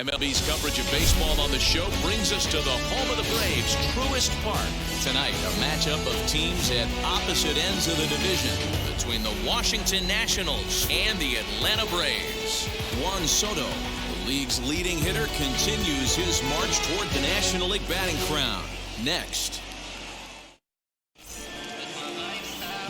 MLB's coverage of baseball on the show brings us to the home of the Braves, Truist Park. Tonight, a matchup of teams at opposite ends of the division between the Washington Nationals and the Atlanta Braves. Juan Soto, the league's leading hitter, continues his march toward the National League batting crown. Next,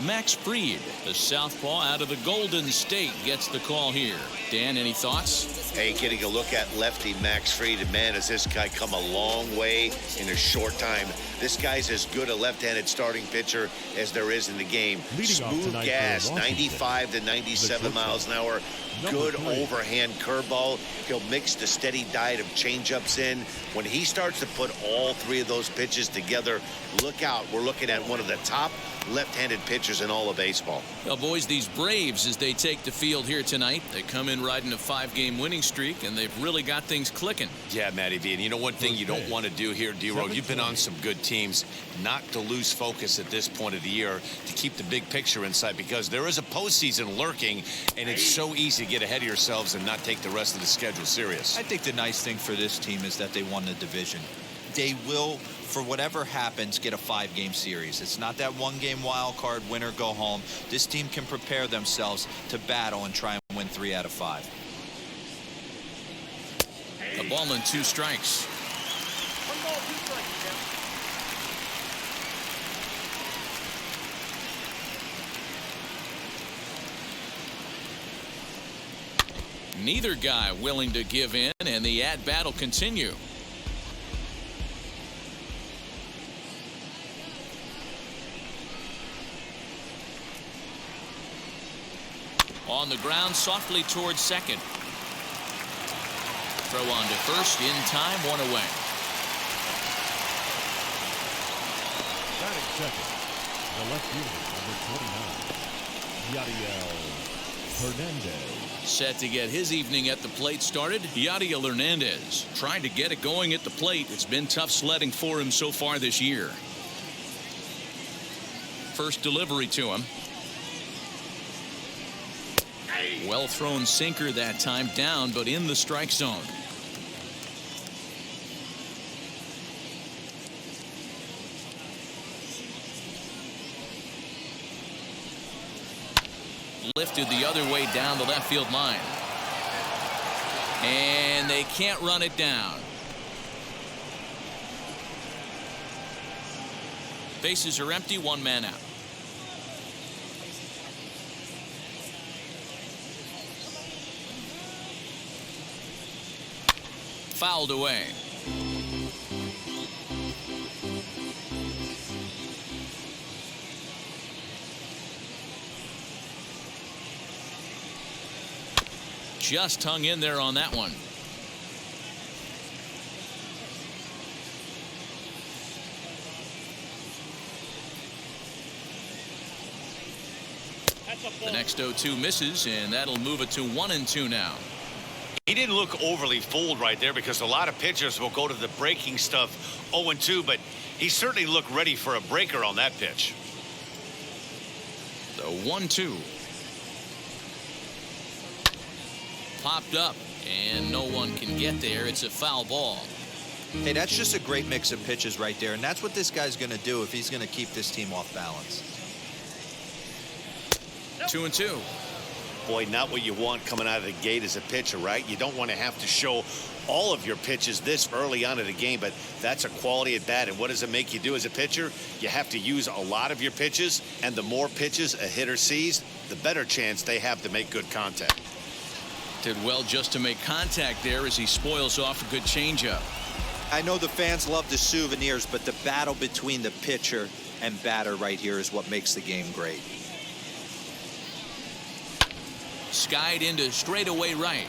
Max Fried, the southpaw out of the Golden State, gets the call here. Dan, any thoughts? Hey, getting a look at lefty Max Fried, and man, has this guy come a long way in a short time. This guy's as good a left-handed starting pitcher as there is in the game. Smooth gas, 95 to 97 miles an hour. Good overhand curveball. He'll mix the steady diet of changeups in. When he starts to put all three of those pitches together, look out. We're looking at one of the top left-handed pitchers in all of baseball. Well, boys, these Braves, as they take the field here tonight, they come in riding a 5-game winning streak, and they've really got things clicking. Yeah, Matty V. And you know one thing you don't want to do here, D-Row, you've been on some good teams, not to lose focus at this point of the year, to keep the big picture in sight, because there is a postseason lurking, and it's so easy to get ahead of yourselves and not take the rest of the schedule serious. I think the nice thing for this team is that they won the division. They will, for whatever happens, get a 5-game series. It's not that 1-game wild card, win or go home. This team can prepare themselves to battle and try and win 3 out of 5. A ball and 2 strikes. Neither guy willing to give in, and the at-bat will continue. On the ground, softly towards second. Throw on to first, in time, 1 away. Batting second, the left fielder, number 29, Yadiel Hernandez. Set to get his evening at the plate started, Yadiel Hernandez. Trying to get it going at the plate. It's been tough sledding for him so far this year. First delivery to him. Well thrown sinker that time, down but in the strike zone. Lifted the other way down the left field line. And they can't run it down. Bases are empty, 1 man out. Fouled away. Just hung in there on that one. The next 0-2 misses, and that'll move it to 1-2 now. He didn't look overly fooled right there, because a lot of pitchers will go to the breaking stuff 0-2, but he certainly looked ready for a breaker on that pitch. The 1-2. Popped up, and no one can get there. It's a foul ball. Hey, that's just a great mix of pitches right there, and that's what this guy's going to do if he's going to keep this team off balance. 2-2. Boy, not what you want coming out of the gate as a pitcher, right? You don't want to have to show all of your pitches this early on in the game, but that's a quality at bat. And what does it make you do as a pitcher? You have to use a lot of your pitches, and the more pitches a hitter sees, the better chance they have to make good contact. Did well just to make contact there as he spoils off a good changeup. I know the fans love the souvenirs, but the battle between the pitcher and batter right here is what makes the game great. Skied into straightaway right.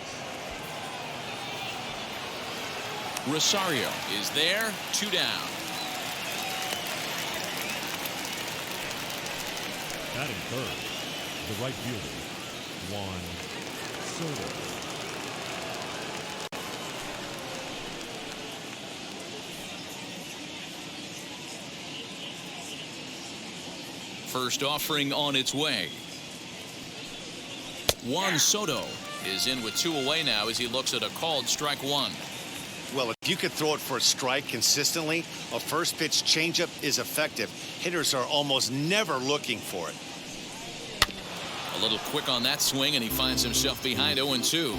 Rosario is there, 2 down. Batting third, the right fielder, Juan Soto. First offering on its way. Juan Soto is in with 2 away now as he looks at a called strike 1. Well, if you could throw it for a strike consistently, a first pitch changeup is effective. Hitters are almost never looking for it. A little quick on that swing, and he finds himself behind 0-2.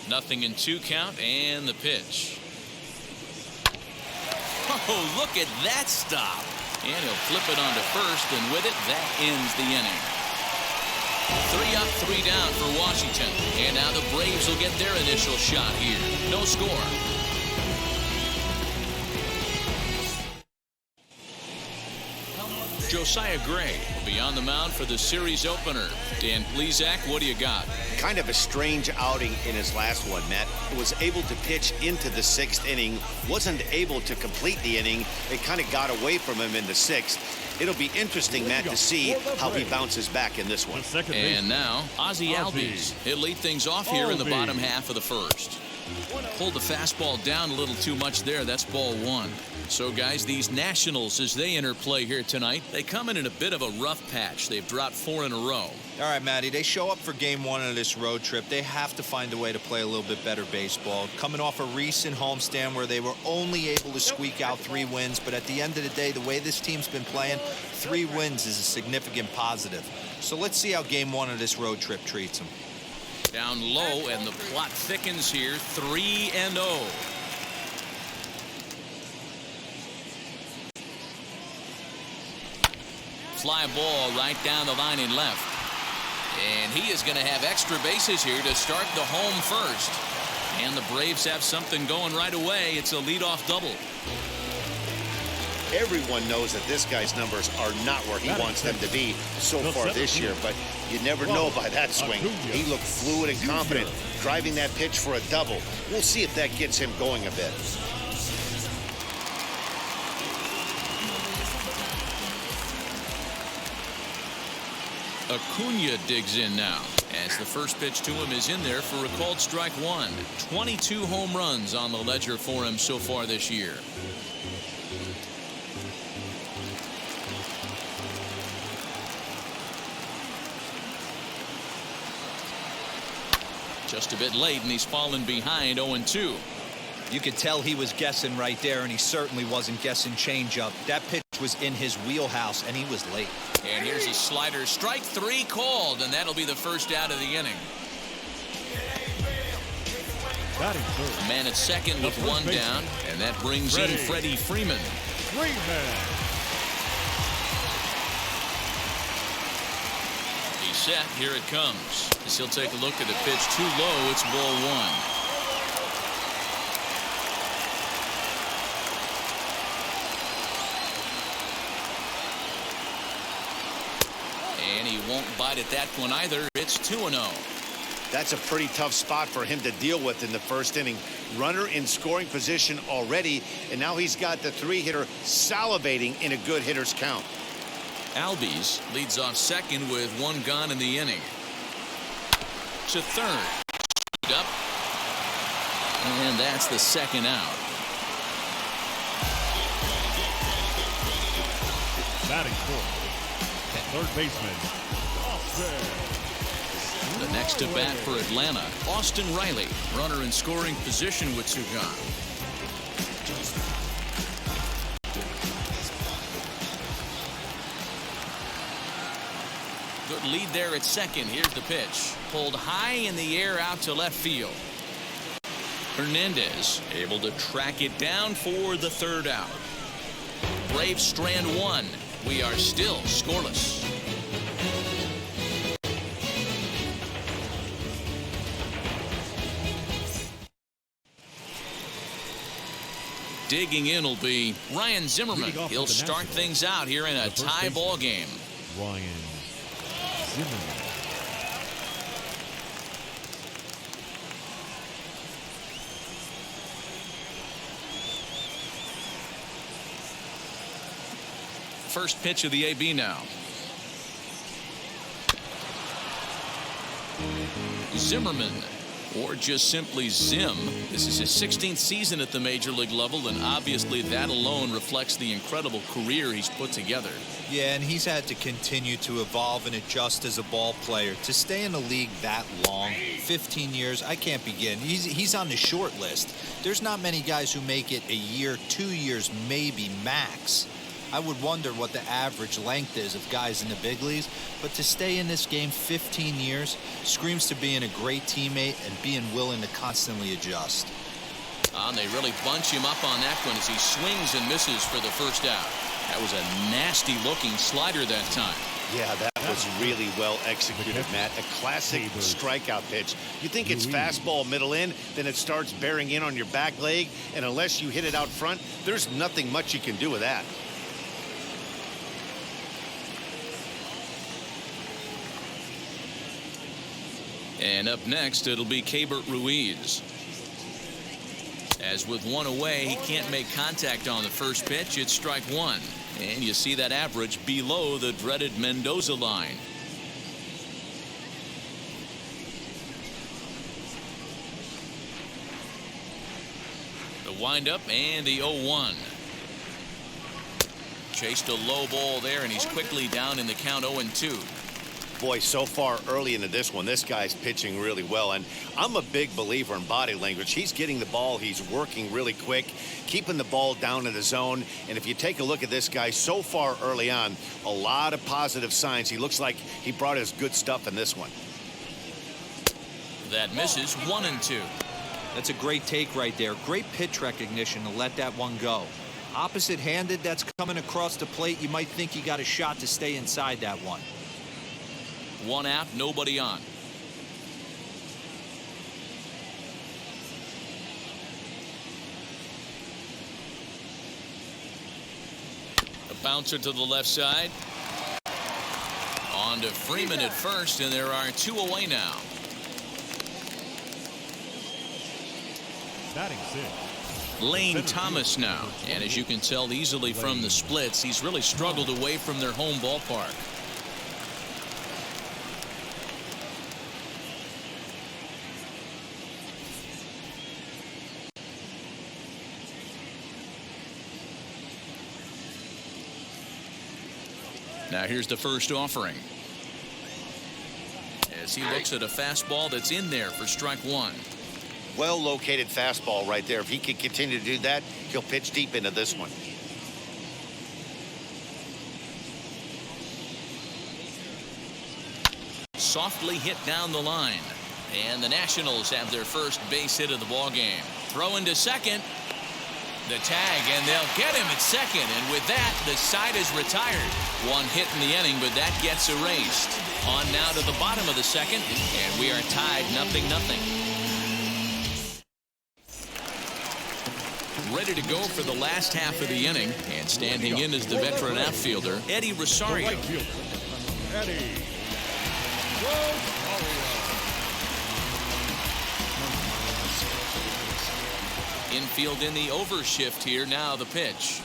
Nothing in 2 count, and the pitch. Oh, look at that stop. And he'll flip it onto first, and with it, that ends the inning. 3 up, 3 down for Washington. And now the Braves will get their initial shot here. No score. Josiah Gray will be on the mound for the series opener. Dan Plesac, what do you got? Kind of a strange outing in his last one, Matt. Was able to pitch into the 6th inning, wasn't able to complete the inning. It kind of got away from him in the 6th. It'll be interesting, Matt, to see how he bounces back in this one. And now, Ozzie Albies. He'll lead things off here in the bottom half of the first. Pulled the fastball down a little too much there. That's ball 1. So, guys, these Nationals, as they enter play here tonight, they come in a bit of a rough patch. They've dropped 4 in a row. All right, Matty, they show up for game 1 of this road trip. They have to find a way to play a little bit better baseball. Coming off a recent homestand where they were only able to squeak out 3 wins, but at the end of the day, the way this team's been playing, 3 wins is a significant positive. So let's see how game 1 of this road trip treats them. Down low, and the plot thickens here. 3-0. Fly ball right down the line in left. And he is going to have extra bases here to start the home first. And the Braves have something going right away. It's a leadoff double. Everyone knows that this guy's numbers are not where he wants them to be so far this year, but you never know by that swing. He looked fluid and confident, driving that pitch for a double. We'll see if that gets him going a bit. Acuna digs in now, as the first pitch to him is in there for a called strike 1. 22 home runs on the ledger for him so far this year. Just a bit late, and he's fallen behind 0-2. You could tell he was guessing right there, and he certainly wasn't guessing changeup. That pitch was in his wheelhouse, and he was late. And here's a slider. Strike 3 called, and that'll be the first out of the inning. A man at second with 1 down, and that brings in Freddie Freeman. He's set. Here it comes. As he'll take a look at the pitch too low. It's ball 1. And he won't bite at that one either. It's 2-0. That's a pretty tough spot for him to deal with in the first inning. Runner in scoring position already, and now he's got the 3-hitter salivating in a good hitter's count. Albies leads off second with 1 gone in the inning. To third. Up. And that's the 2nd out. Batting fourth. Third baseman. The next to bat for Atlanta, Austin Reilly, runner in scoring position with 2 gone. Good lead there at second. Here's the pitch. Pulled high in the air out to left field. Hernandez able to track it down for the 3rd out. Braves strand 1. We are still scoreless. Digging in will be Ryan Zimmerman. He'll start things out here in a tie ball game. Ryan Zimmerman. First pitch of the AB now. Zimmerman or just simply Zim. This is his 16th season at the major league level, and obviously that alone reflects the incredible career he's put together. Yeah, and he's had to continue to evolve and adjust as a ball player. To stay in the league that long, 15 years, I can't begin. He's on the short list. There's not many guys who make it a year, 2 years, maybe max. I would wonder what the average length is of guys in the big leagues, but to stay in this game 15 years screams to being a great teammate and being willing to constantly adjust. And they really bunch him up on that one as he swings and misses for the first out. That was a nasty-looking slider that time. Yeah, that was really well executed, Matt. A classic strikeout pitch. You think it's fastball middle in, then it starts bearing in on your back leg, and unless you hit it out front, there's nothing much you can do with that. And up next, it'll be Keibert Ruiz. As with one away, he can't make contact on the first pitch. It's strike one. And you see that average below the dreaded Mendoza line. The windup and the 0-1. Chased a low ball there, and he's quickly down in the count 0-2. Boy, so far early into this one, this guy's pitching really well, and I'm a big believer in body language. He's getting the ball, he's working really quick, keeping the ball down in the zone, and if you take a look at this guy so far early on, a lot of positive signs. He looks like he brought his good stuff in this one. That misses 1-2. That's a great take right there. Great pitch recognition to let that one go. Opposite-handed, that's coming across the plate. You might think you got a shot to stay inside that one. One out, nobody on. A bouncer to the left side. On to Freeman at first, and there are two away now. Batting sixth, Lane Thomas now. And as you can tell easily from the splits, he's really struggled away from their home ballpark. Now here's the first offering. As he looks at a fastball that's in there for strike one. Well located fastball right there. If he can continue to do that, he'll pitch deep into this one. Softly hit down the line. And the Nationals have their first base hit of the ball game. Throw into second. The tag, and they'll get him at second. And with that, the side is retired. One hit in the inning, but that gets erased. On now to the bottom of the second, and we are tied 0-0. Ready to go for the last half of the inning, and standing in is the veteran outfielder, Eddie Rosario. right fielder, Eddie Rosario. Infield in the overshift here. Now the pitch.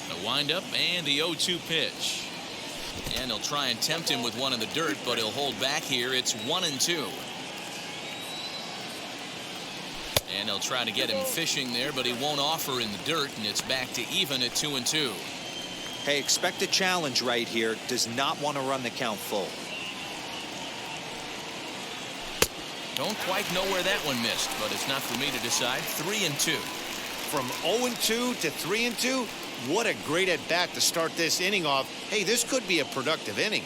The windup and the 0-2 pitch. And they'll try and tempt him with one in the dirt, but he'll hold back here. It's 1-2. And they'll try to get him fishing there, but he won't offer in the dirt, and it's back to even at 2-2. Hey, expect a challenge right here. Does not want to run the count full. Don't quite know where that one missed, but it's not for me to decide. 3-2. From 0-2 to 3-2, what a great at-bat to start this inning off. Hey, this could be a productive inning.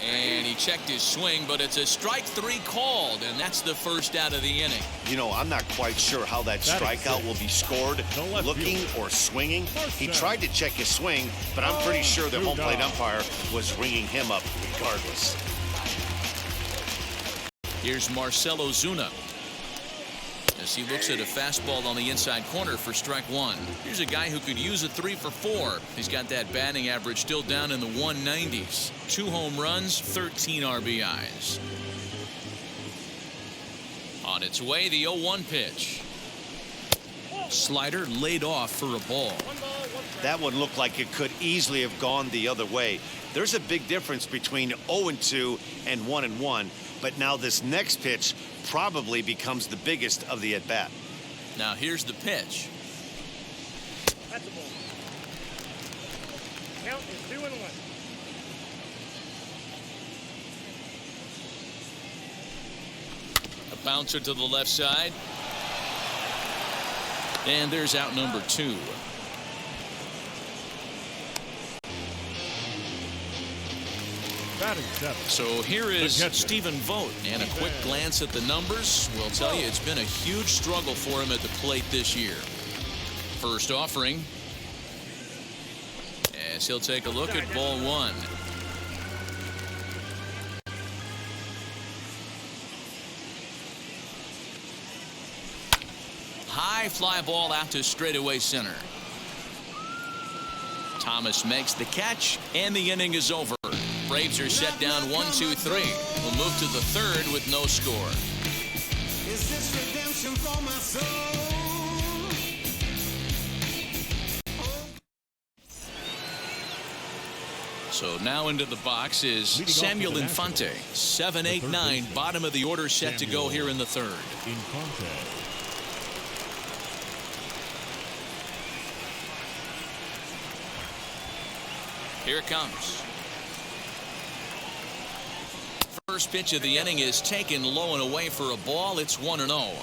And he checked his swing, but it's a strike three called, and that's the first out of the inning. You know, I'm not quite sure how that strikeout will be scored, looking or swinging. He tried to check his swing, but I'm pretty sure the home plate umpire was ringing him up regardless. Here's Marcell Ozuna. as he looks at a fastball on the inside corner for strike one. Here's a guy who could use a 3 for 4. He's got that batting average still down in the 190s. 2 home runs, 13 RBIs. On its way, the 0-1 pitch. Slider laid off for a ball. That one looked like it could easily have gone the other way. There's a big difference between 0-2 and 1-1, but now this next pitch probably becomes the biggest of the at-bat. Now here's the pitch. That's a ball. Count is 2-1. A bouncer to the left side. And there's out number 2. Batting 7. So here is Stephen Vogt, and a quick glance at the numbers will tell you it's been a huge struggle for him at the plate this year. First offering, as he'll take a look at ball 1. High fly ball out to straightaway center. Thomas makes the catch, and the inning is over. Braves are set down 1-2-3. We'll move to the 3rd with no score. Is this redemption for my soul? So now into the box is Samuel Infante. 7, 8, 9, bottom of the order set to go here in the 3rd. Here it comes. First pitch of the inning is taken low and away for a ball. It's 1-0.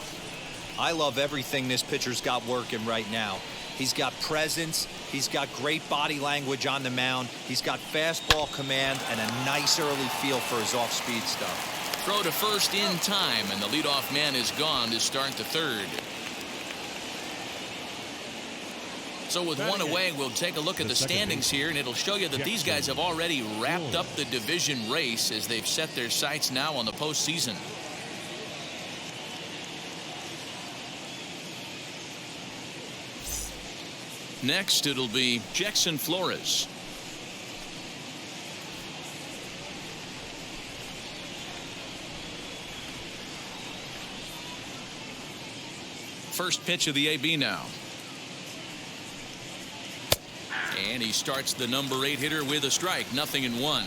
I love everything this pitcher's got working right now. He's got presence. He's got great body language on the mound. He's got fastball command and a nice early feel for his off-speed stuff. Throw to first in time, and the leadoff man is gone to start the 3rd. So with one away, we'll take a look at the standings here, and it'll show you that these guys have already wrapped up the division race as they've set their sights now on the postseason. Next, it'll be Jackson Flores. First pitch of the AB now. And he starts the number 8 hitter with a strike. 0-1.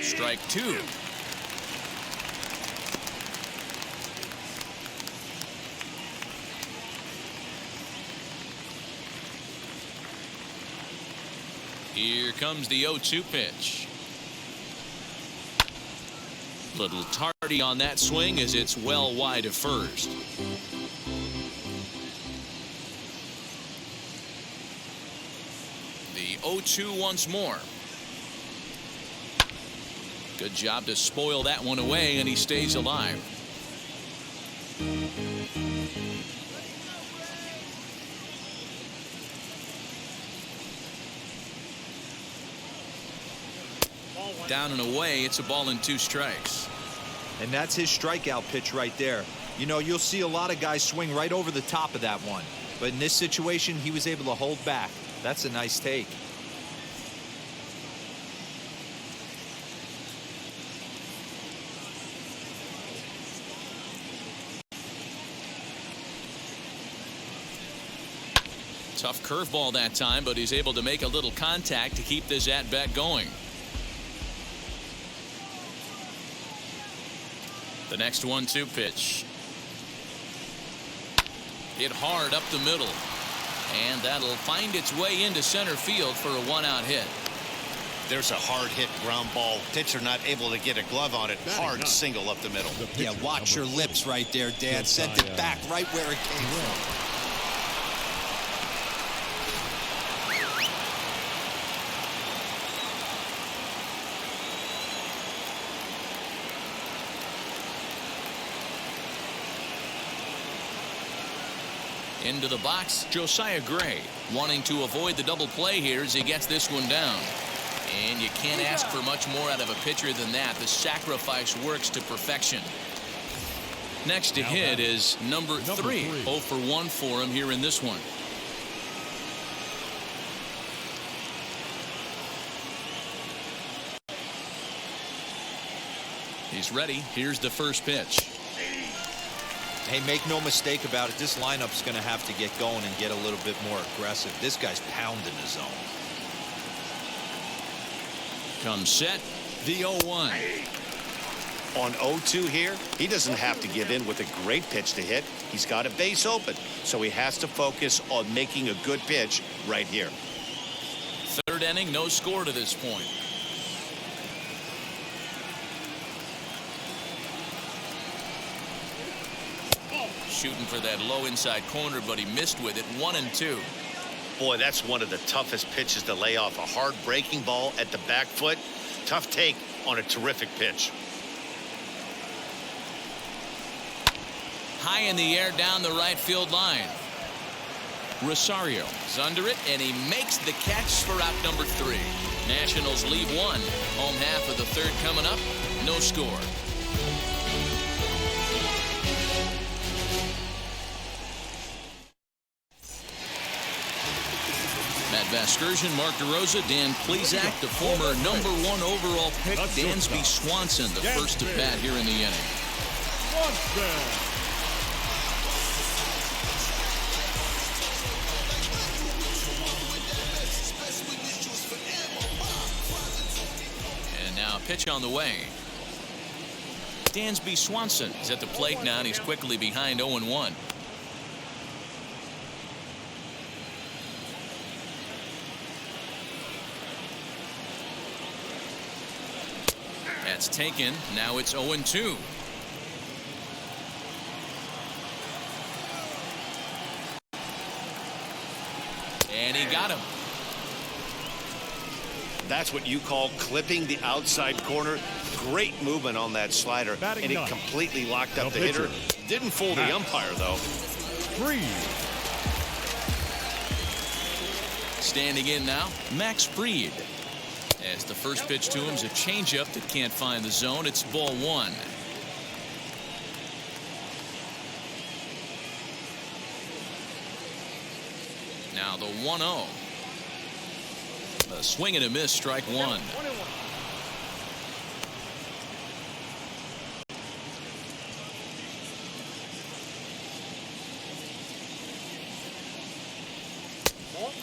Strike 2. Here comes the 0-2 pitch. Little tardy on that swing as it's well wide of first. The 0-2 once more. Good job to spoil that one away, and he stays alive. Down and away, it's a ball and 2 strikes. And that's his strikeout pitch right there. You know, you'll see a lot of guys swing right over the top of that one. But in this situation, he was able to hold back. That's a nice take. Tough curveball that time, but he's able to make a little contact to keep this at-bat going. The next 1-2 pitch. Hit hard up the middle. And that'll find its way into center field for a 1-out hit. There's a hard hit ground ball. Pitcher not able to get a glove on it. Hard single up the middle. Yeah, watch your lips right there, Dad. Sent it back right where it came from. Into the box, Josiah Gray, wanting to avoid the double play here as he gets this one down. And you can't ask for much more out of a pitcher than that. The sacrifice works to perfection. Next to hit is number 3. 0 for 1 for him here in this one. He's ready. Here's the first pitch. Hey, make no mistake about it. This lineup's going to have to get going and get a little bit more aggressive. This guy's pounding the zone. Comes set. The 0-1. On 0-2 here, he doesn't have to give in with a great pitch to hit. He's got a base open, so he has to focus on making a good pitch right here. Third inning, no score to this point. Shooting for that low inside corner, but he missed with it. 1-2. Boy, that's one of the toughest pitches to lay off. A hard breaking ball at the back foot. Tough take on a terrific pitch. High in the air down the right field line. Rosario is under it, and he makes the catch for out number 3. Nationals lead 1. Home half of the third coming up. No score. Matt Vasgersian, Mark DeRosa, Dan Plesac, the former number 1 overall pick, Dansby Swanson, the first to bat here in the inning. And now a pitch on the way. Dansby Swanson is at the plate now, and he's quickly behind 0-1. That's taken. Now it's 0-2. And he got him. That's what you call clipping the outside corner. Great movement on that slider, and it completely locked up the hitter. Didn't fool the umpire, though. Standing in now, Max Fried. As the first pitch to him is a changeup that can't find the zone. It's ball 1. Now the 1-0. A swing and a miss, strike 1.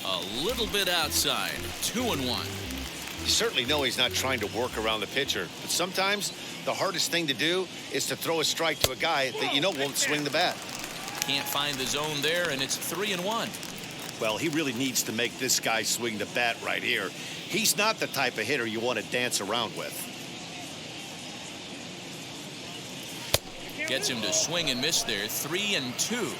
A little bit outside. 2-1. You certainly know he's not trying to work around the pitcher, but sometimes the hardest thing to do is to throw a strike to a guy that you know won't swing the bat. Can't find the zone there, and it's 3-1. Well, he really needs to make this guy swing the bat right here. He's not the type of hitter you want to dance around with. Gets him to swing and miss there. 3-2.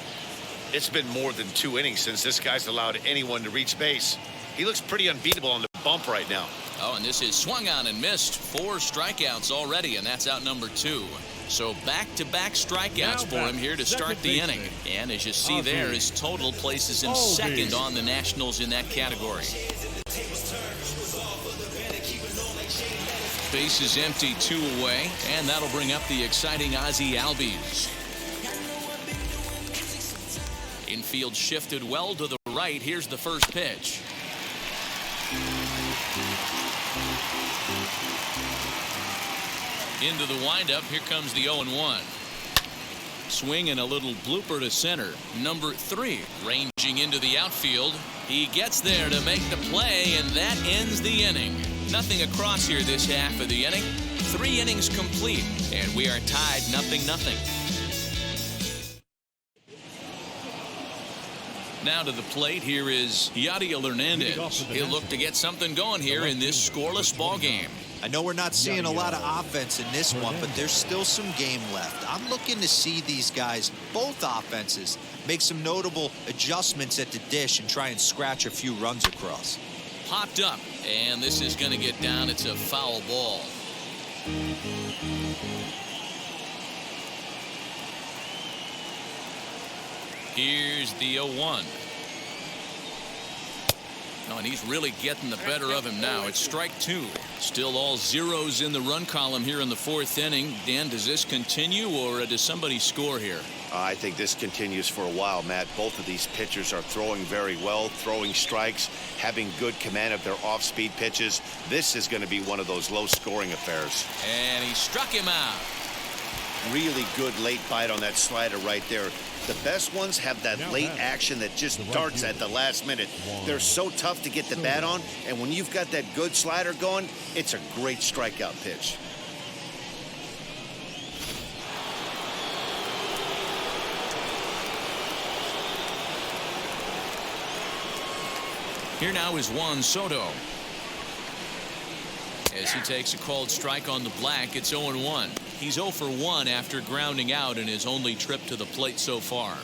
It's been more than 2 innings since this guy's allowed anyone to reach base. He looks pretty unbeatable on the bump right now. Oh, and this is swung on and missed. 4 strikeouts already, and that's out number 2. So back-to-back strikeouts for him here to start the inning. And as you see there, his total places him second on the Nationals in that category. Base is empty, 2 away, and that'll bring up the exciting Ozzie Albies. Infield shifted well to the right. Here's the first pitch. Into the windup. Here comes the 0-1. Swing and a little blooper to center. Number 3 ranging into the outfield. He gets there to make the play, and that ends the inning. Nothing across here this half of the inning. 3 innings complete, and we are tied 0-0. Now to the plate, here is Yadiel Hernandez. He'll look to get something going here in this scoreless ball game. I know we're not seeing a lot of offense in this one, but there's still some game left. I'm looking to see these guys, both offenses, make some notable adjustments at the dish and try and scratch a few runs across. Popped up, and this is going to get down. It's a foul ball. Here's the 0-1. Oh, and he's really getting the better of him now. It's strike two. Still all zeros in the run column here in the fourth inning. Dan, does this continue, or does somebody score here? I think this continues for a while, Matt. Both of these pitchers are throwing very well, throwing strikes, having good command of their off-speed pitches. This is going to be one of those low-scoring affairs. And he struck him out. Really good late bite on that slider right there. The best ones have that late action that just darts at the last minute. They're so tough to get the bat on, and when you've got that good slider going, it's a great strikeout pitch. Here now is Juan Soto. As he takes a called strike on the black, it's 0-1. He's 0 for 1 after grounding out in his only trip to the plate so far.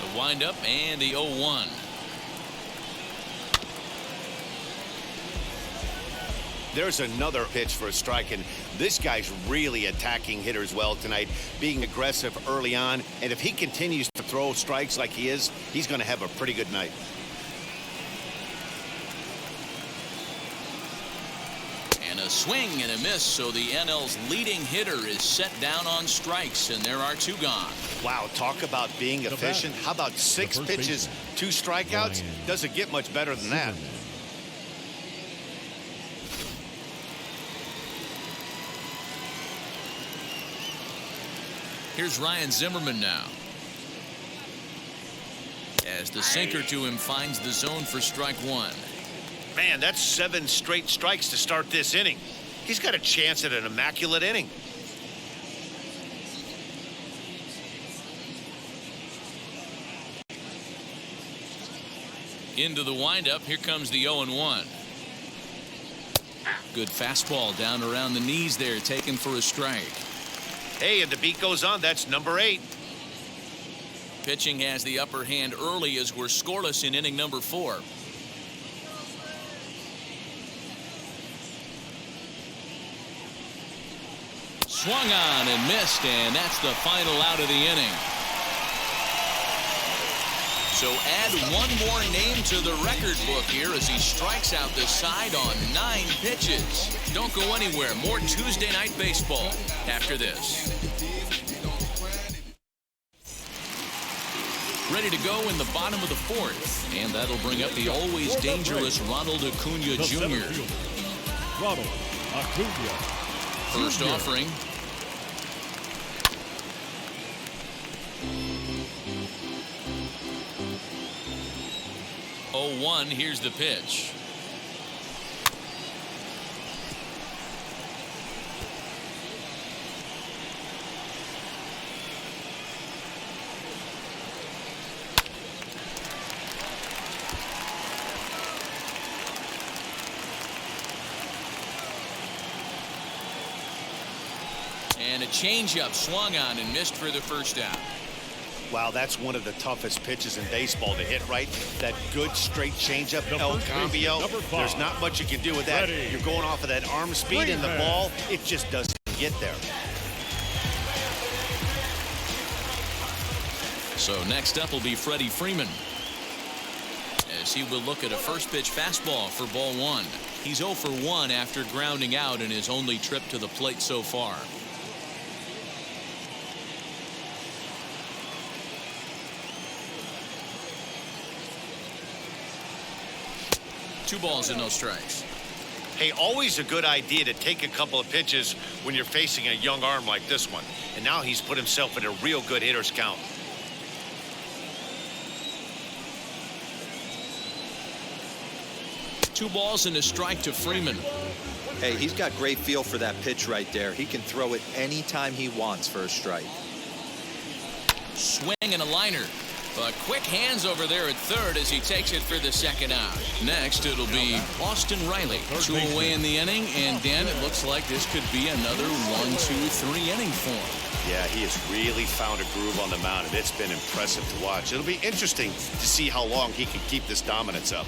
The windup and the 0-1. There's another pitch for a strike, and this guy's really attacking hitters well tonight, being aggressive early on, and if he continues to throw strikes like he is, he's going to have a pretty good night. And a swing and a miss, so the NL's leading hitter is set down on strikes, and there are 2 gone. Wow, talk about being efficient. How about 6 pitches, 2 strikeouts? Doesn't get much better than that. Here's Ryan Zimmerman now. As the sinker to him finds the zone for strike 1. Man, that's 7 straight strikes to start this inning. He's got a chance at an immaculate inning. Into the windup. Here comes the 0-1. Good fastball down around the knees there, taken for a strike. Hey, and the beat goes on. That's number 8. Pitching has the upper hand early as we're scoreless in inning number 4. Swung on and missed, and that's the final out of the inning. So add one more name to the record book here as he strikes out the side on 9 pitches. Don't go anywhere. More Tuesday Night Baseball after this. Ready to go in the bottom of the 4th, and that'll bring up the always dangerous Ronald Acuna Jr. Ronald Acuna. First offering. Oh, 1. Here's the pitch. And a changeup swung on and missed for the first out. Wow, that's one of the toughest pitches in baseball to hit right. That good straight changeup, El Cambio. There's not much you can do with that. You're going off of that arm speed and the ball. It just doesn't get there. So next up will be Freddie Freeman, as he will look at a first pitch fastball for ball 1. He's 0 for 1 after grounding out in his only trip to the plate so far. Two balls and no strikes. Hey, always a good idea to take a couple of pitches when you're facing a young arm like this one. And now he's put himself in a real good hitter's count. Two balls and a strike to Freeman. Hey, he's got great feel for that pitch right there. He can throw it anytime he wants for a strike. Swing and a liner. But quick hands over there at third as he takes it for the second out. Next, it'll be Austin Reilly. 2 away in the inning, and Dan, it looks like this could be another 1-2-3 inning for him. Yeah, he has really found a groove on the mound, and it's been impressive to watch. It'll be interesting to see how long he can keep this dominance up.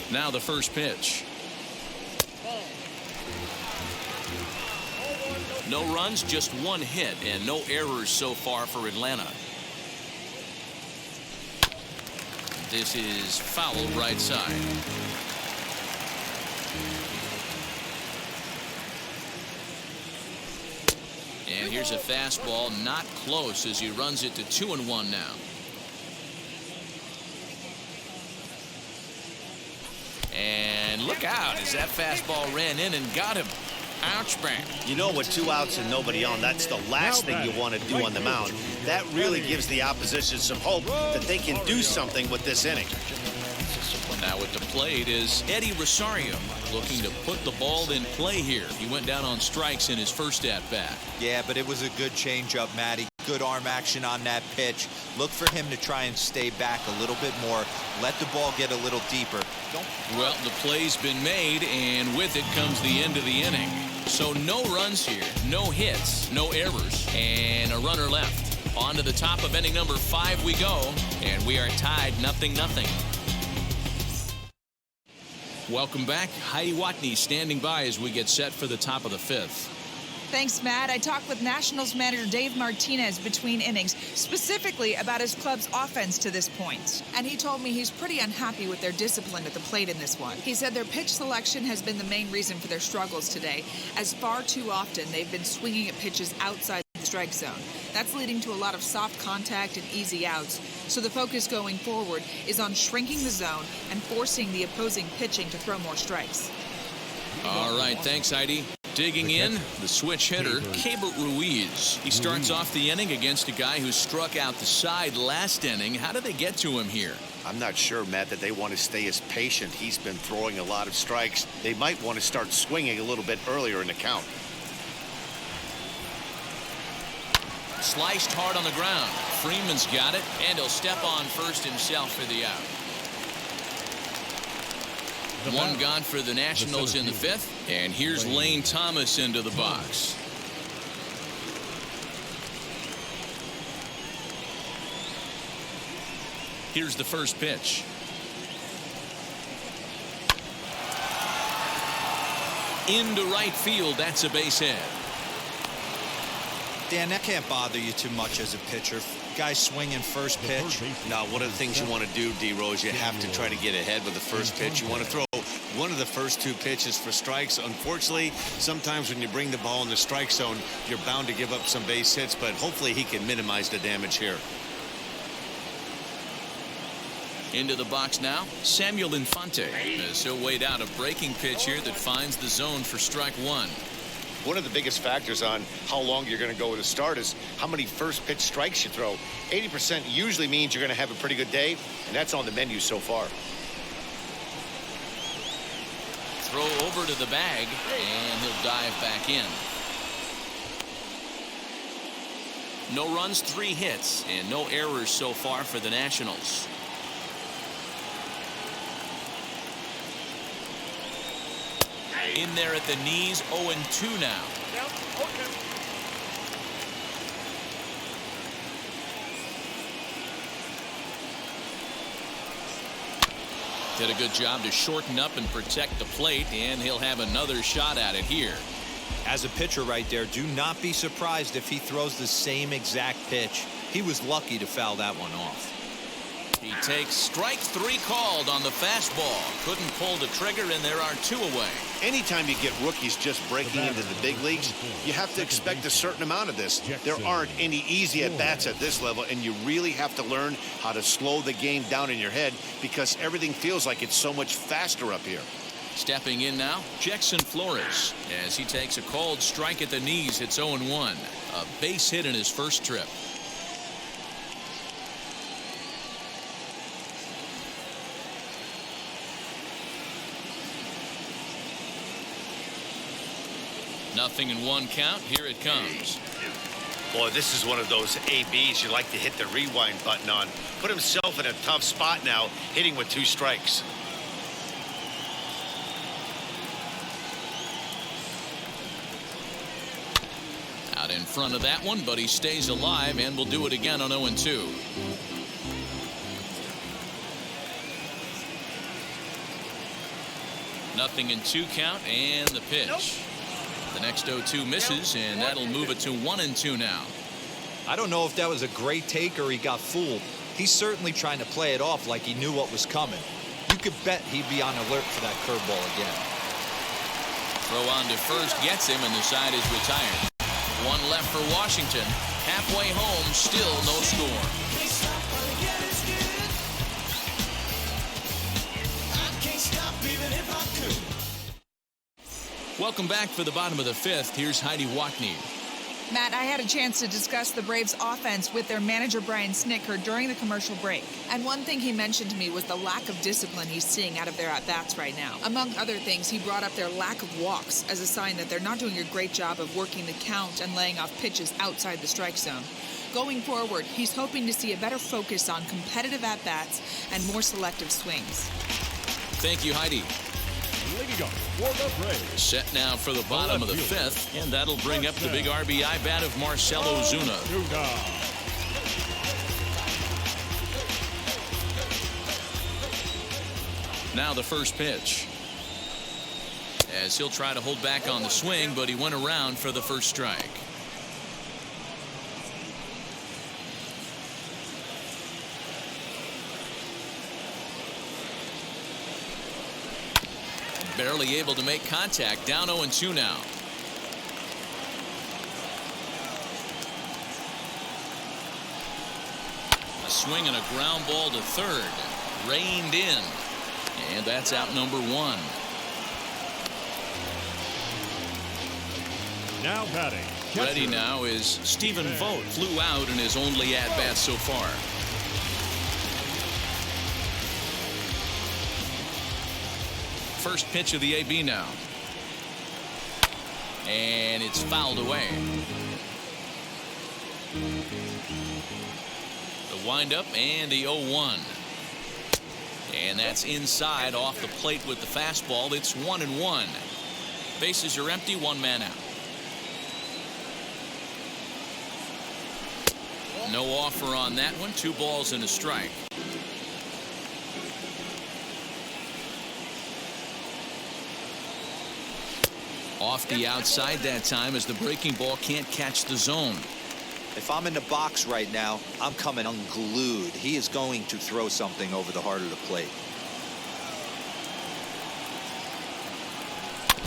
Now the first pitch. No runs, just one hit, and no errors so far for Atlanta. This is foul right side. And here's a fastball, not close, as he runs it to 2-1 now. And look out as that fastball ran in and got him. Ouch, bang. You know, with 2 outs and nobody on, that's the last thing you want to do on the mound. That really gives the opposition some hope that they can do something with this inning. Now at the plate is Eddie Rosario, looking to put the ball in play here. He went down on strikes in his first at-bat. Yeah, but it was a good changeup, Matty. Good arm action on that pitch. Look for him to try and stay back a little bit more. Let the ball get a little deeper. Well, the play's been made, and with it comes the end of the inning. So no runs here, no hits, no errors, and a runner left. On to the top of inning number 5 we go, and we are tied 0-0. Welcome back. Heidi Watney standing by as we get set for the top of the 5th. Thanks, Matt. I talked with Nationals manager Dave Martinez between innings, specifically about his club's offense to this point. And he told me he's pretty unhappy with their discipline at the plate in this one. He said their pitch selection has been the main reason for their struggles today, as far too often they've been swinging at pitches outside the strike zone. That's leading to a lot of soft contact and easy outs. So the focus going forward is on shrinking the zone and forcing the opposing pitching to throw more strikes. All right, thanks, Heidi. Digging in, the switch hitter, Keibert Ruiz. He starts off the inning against a guy who struck out the side last inning. How did they get to him here? I'm not sure, Matt, that they want to stay as patient. He's been throwing a lot of strikes. They might want to start swinging a little bit earlier in the count. Sliced hard on the ground. Freeman's got it, and he'll step on first himself for the out. One gone for the Nationals in the 5th, and here's Lane Thomas into the box. Here's the first pitch. Into right field, that's a base hit. Dan, that can't bother you too much as a pitcher. Guys swinging first pitch. Now, one of the things you want to do, D-Rose, you have to try to get ahead with the first pitch. You want to throw one of the first 2 pitches for strikes. Unfortunately, sometimes when you bring the ball in the strike zone, you're bound to give up some base hits, but hopefully he can minimize the damage here. Into the box now, Samuel Infante. As he'll wait out a breaking pitch here that finds the zone for strike 1. One of the biggest factors on how long you're going to go with a start is how many first pitch strikes you throw. 80% usually means you're going to have a pretty good day, and that's on the menu so far. Throw over to the bag, and he'll dive back in. No runs, 3 hits, and no errors so far for the Nationals. In there at the knees, 0-2 now. Did a good job to shorten up and protect the plate, and he'll have another shot at it here. As a pitcher right there, do not be surprised if he throws the same exact pitch. He was lucky to foul that one off. He takes strike 3 called on the fastball. Couldn't pull the trigger, and there are 2 away. Anytime you get rookies just breaking into the big leagues, you have to expect a certain amount of this. There aren't any easy at-bats at this level, and you really have to learn how to slow the game down in your head because everything feels like it's so much faster up here. Stepping in now, Jackson Flores, as he takes a called strike at the knees. It's 0-1. A base hit in his first trip. Nothing in 1 count. Here it comes. Boy, this is one of those ABs you like to hit the rewind button on. Put himself in a tough spot now, hitting with 2 strikes. Out in front of that one, but he stays alive and will do it again on 0-2. Nothing in 2 count, and the pitch. The next 0-2 misses, and that'll move it to 1-2 now. I don't know if that was a great take or he got fooled. He's certainly trying to play it off like he knew what was coming. You could bet he'd be on alert for that curveball again. Throw on to first gets him, and the side is retired. One left for Washington. Halfway home, still no score. Welcome back for the bottom of the fifth. Here's Heidi Watney. Matt, I had a chance to discuss the Braves' offense with their manager, Brian Snitker, during the commercial break. And one thing he mentioned to me was the lack of discipline he's seeing out of their at-bats right now. Among other things, he brought up their lack of walks as a sign that they're not doing a great job of working the count and laying off pitches outside the strike zone. Going forward, he's hoping to see a better focus on competitive at-bats and more selective swings. Thank you, Heidi. Leading up for the Braves. Set now for the bottom of the fifth, and that'll bring up the big RBI bat of Marcell Ozuna. Now the first pitch. As he'll try to hold back on the swing, but he went around for the first strike. Barely able to make contact. Down 0-2 now. A swing and a ground ball to third. Reined in. And that's out number one. Now batting. Ready now is Stephen Vogt. Flew out in his only at-bat so far. First pitch of the AB now. And it's fouled away. The windup and the 0-1. And that's inside off the plate with the fastball. It's 1-1. Bases are empty, one man out. No offer on that one. 2 balls and a strike. Off the outside that time as the breaking ball can't catch the zone. If I'm in the box right now, I'm coming unglued. He is going to throw something over the heart of the plate.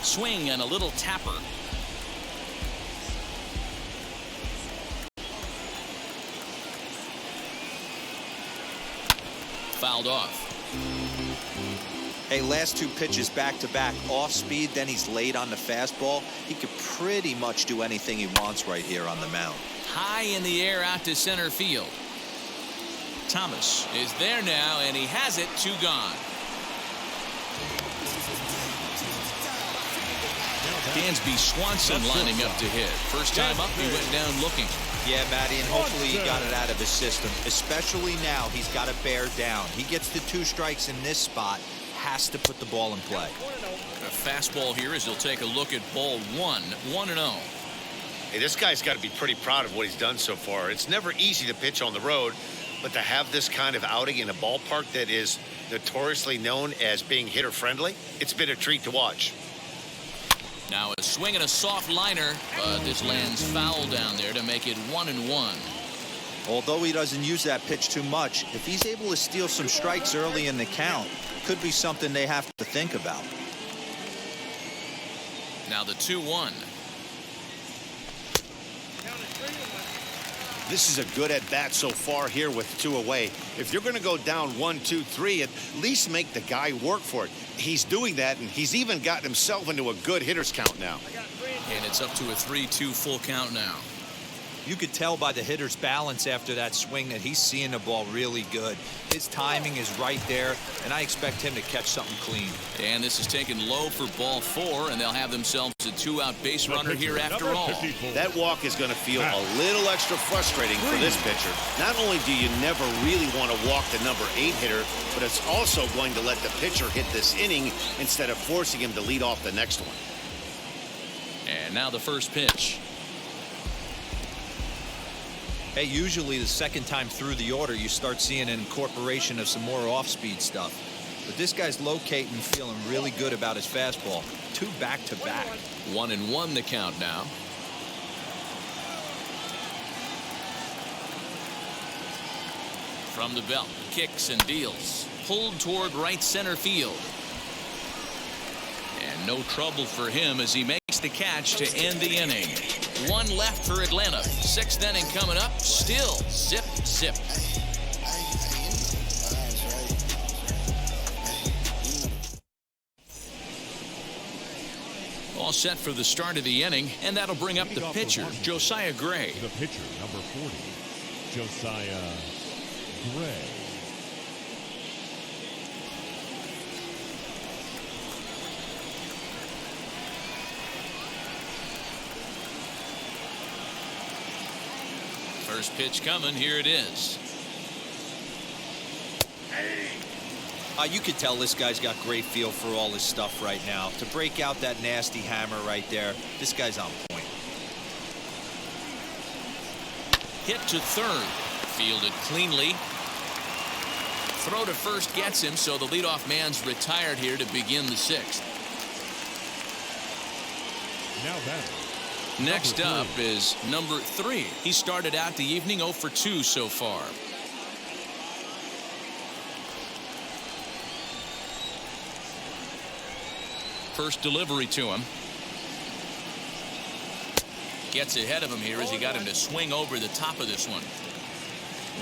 Swing and a little tapper. Fouled off. Hey, last 2 pitches back-to-back off speed, then he's late on the fastball. He could pretty much do anything he wants right here on the mound. High in the air out to center field. Thomas is there now, and he has it. 2 gone. Dansby Swanson lining up to hit. First time up, he went down looking. Yeah, Matty, and hopefully he got it out of his system. Especially now, he's got to bear down. He gets the 2 strikes in this spot. Has to put the ball in play. A fastball here as he'll take a look at ball 1. 1-0. Hey, this guy's got to be pretty proud of what he's done so far. It's never easy to pitch on the road, but to have this kind of outing in a ballpark that is notoriously known as being hitter friendly, it's been a treat to watch. Now a swing and a soft liner, but this lands foul down there to make it 1-1. Although he doesn't use that pitch too much, if he's able to steal some strikes early in the count, could be something they have to think about. Now the 2-1. This is a good at-bat so far here with 2 away. If you're going to go down 1-2-3, at least make the guy work for it. He's doing that, and he's even gotten himself into a good hitter's count now. And it's up to a 3-2 full count now. You could tell by the hitter's balance after that swing that he's seeing the ball really good. His timing is right there, and I expect him to catch something clean. And this is taken low for ball 4, and they'll have themselves a 2-out base runner here after all. That walk is going to feel a little extra frustrating for this pitcher. Not only do you never really want to walk the number 8 hitter, but it's also going to let the pitcher hit this inning instead of forcing him to lead off the next one. And now the first pitch. Hey, usually the second time through the order, you start seeing an incorporation of some more off-speed stuff. But this guy's locating, feeling really good about his fastball. 2 back-to-back. 1-1 the count now. From the belt, kicks and deals. Pulled toward right center field. And no trouble for him as he makes the catch to end the inning. 1 left for Atlanta. 6th inning coming up. Still zip, zip. All set for the start of the inning, and that'll bring up the pitcher, Josiah Gray. The pitcher, number 40, Josiah Gray. First pitch coming. Here it is. You could tell this guy's got great feel for all his stuff right now. To break out that nasty hammer right there, this guy's on point. Hit to third. Fielded cleanly. Throw to first gets him, so the leadoff man's retired here to begin the 6th. Now batting. Next up is number 3. He started out the evening 0 for 2 so far. First delivery to him. Gets ahead of him here as he got him to swing over the top of this one.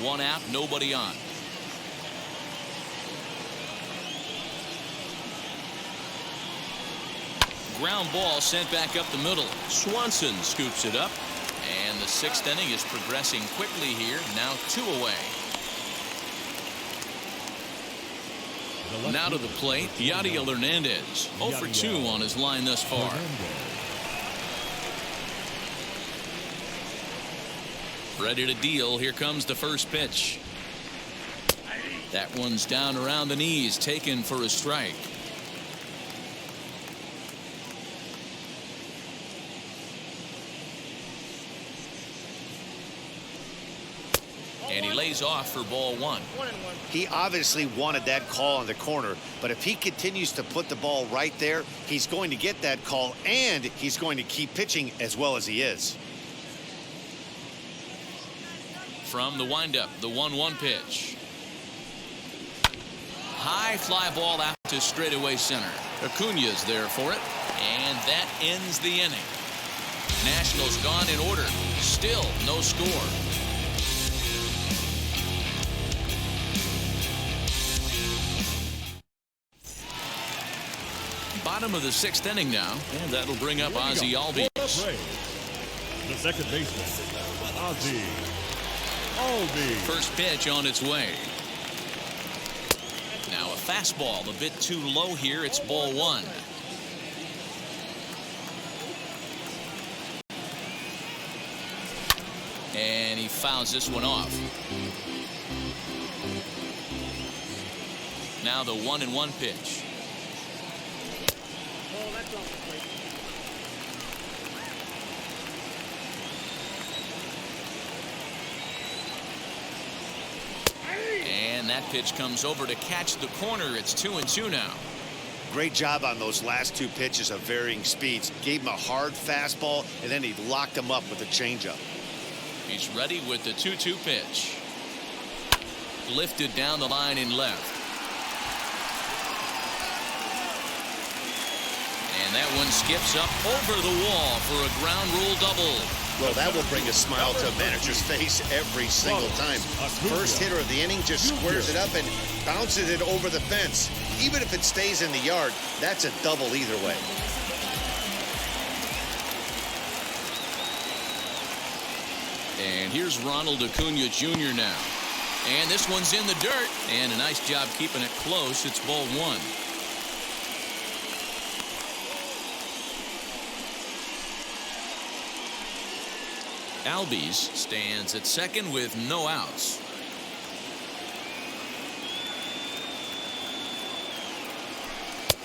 1 out, nobody on. Ground ball sent back up the middle. Swanson scoops it up. And the 6th inning is progressing quickly here. Now 2 away. Now to the plate, Yadiel Hernandez. 0 for 2 on his line thus far. Ready to deal. Here comes the first pitch. That one's down around the knees, taken for a strike. And he lays off for ball 1. He obviously wanted that call in the corner, but if he continues to put the ball right there, he's going to get that call, and he's going to keep pitching as well as he is. From the windup, the 1-1 pitch. High fly ball out to straightaway center. Acuna's there for it, and that ends the inning. Nationals gone in order. Still no score. Bottom of the 6th inning now, and that'll bring up Ozzie Albies. The second baseman, Ozzie Albies. First pitch on its way. Now a fastball a bit too low here. It's ball 1. And he fouls this one off. Now the 1-1 pitch. And that pitch comes over to catch the corner. It's 2-2 now. Great job on those last 2 pitches of varying speeds. Gave him a hard fastball, and then he locked him up with a changeup. He's ready with the 2-2 pitch. Lifted down the line in left. And that one skips up over the wall for a ground rule double. Well, that will bring a smile to a manager's face every single time. First hitter of the inning just squares it up and bounces it over the fence. Even if it stays in the yard, that's a double either way. And here's Ronald Acuna Jr. now. And this one's in the dirt. And a nice job keeping it close. It's ball 1. Albies stands at second with no outs.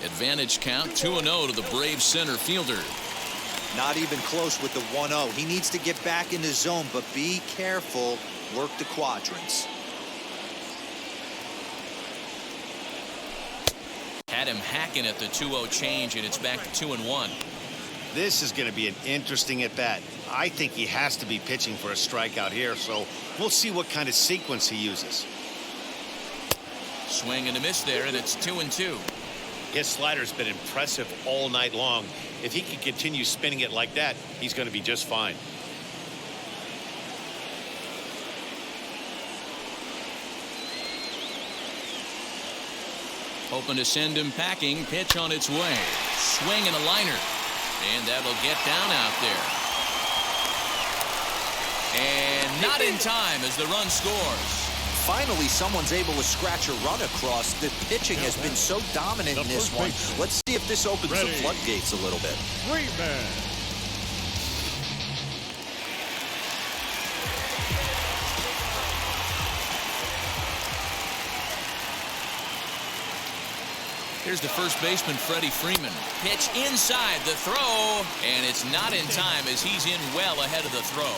Advantage count 2-0 to the Braves center fielder. Not even close with the 1-0. He needs to get back in the zone, but be careful. Work the quadrants. Had him hacking at the 2-0 change, and it's back to 2-1. This is going to be an interesting at-bat. I think he has to be pitching for a strikeout here, so we'll see what kind of sequence he uses. Swing and a miss there, and it's 2-2. His slider's been impressive all night long. If he can continue spinning it like that, he's going to be just fine. Hoping to send him packing. Pitch on its way. Swing and a liner. And that'll get down out there. And not in time as the run scores. Finally, someone's able to scratch a run across. The pitching has been so dominant in this one. Let's see if this opens the floodgates a little bit. Freeman. Here's the first baseman, Freddie Freeman. Pitch inside the throw, and it's not in time as he's in well ahead of the throw.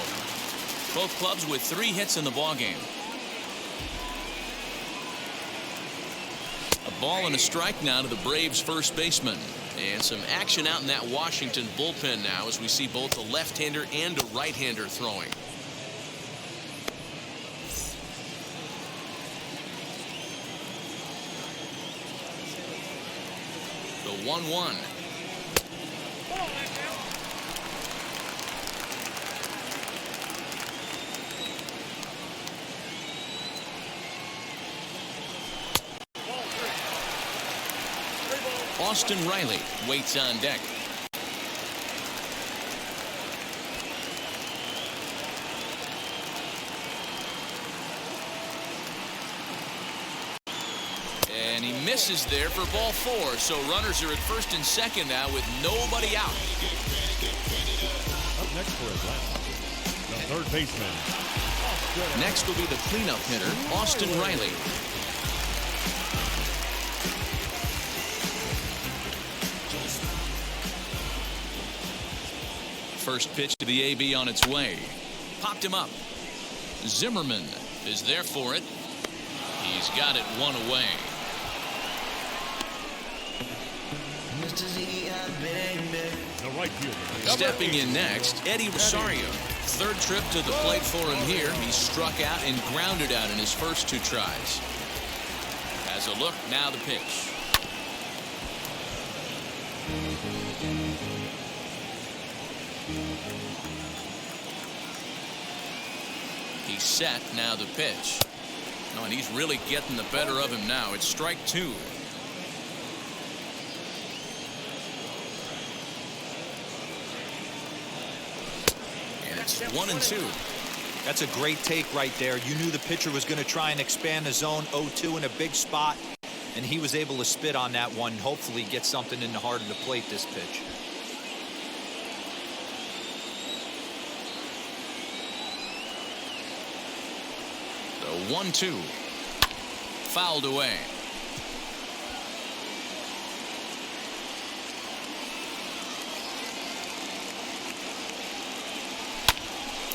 Both clubs with 3 hits in the ballgame. A ball and a strike now to the Braves' first baseman. And some action out in that Washington bullpen now as we see both a left-hander and a right-hander throwing. The 1-1. Austin Reilly waits on deck. And he misses there for ball 4. So runners are at first and second now with nobody out. Up next for Atlanta, the third baseman. Next will be the cleanup hitter, Austin Reilly. First pitch to the AB on its way. Popped him up. Zimmerman is there for it. He's got it 1 away. The right fielder. Stepping in next, Eddie Rosario. Third trip to the plate for him here. He struck out and grounded out in his first 2 tries. Has a look, now the pitch. He's set, now the pitch. Oh, and he's really getting the better of him now. It's strike 2. And it's 1-2. That's a great take right there. You knew the pitcher was going to try and expand the zone. 0-2 in a big spot, and he was able to spit on that one. Hopefully get something in the heart of the plate this pitch. The 1-2. Fouled away.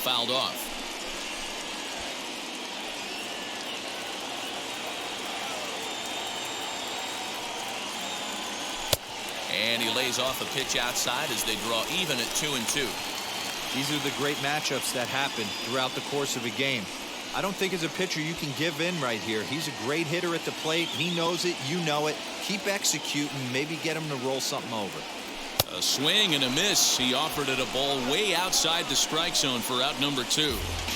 Fouled off. And he lays off a pitch outside as they draw even at 2-2. These are the great matchups that happen throughout the course of a game. I don't think as a pitcher you can give in right here. He's a great hitter at the plate. He knows it. You know it. Keep executing. Maybe get him to roll something over. A swing and a miss. He offered it a ball way outside the strike zone for out number 2.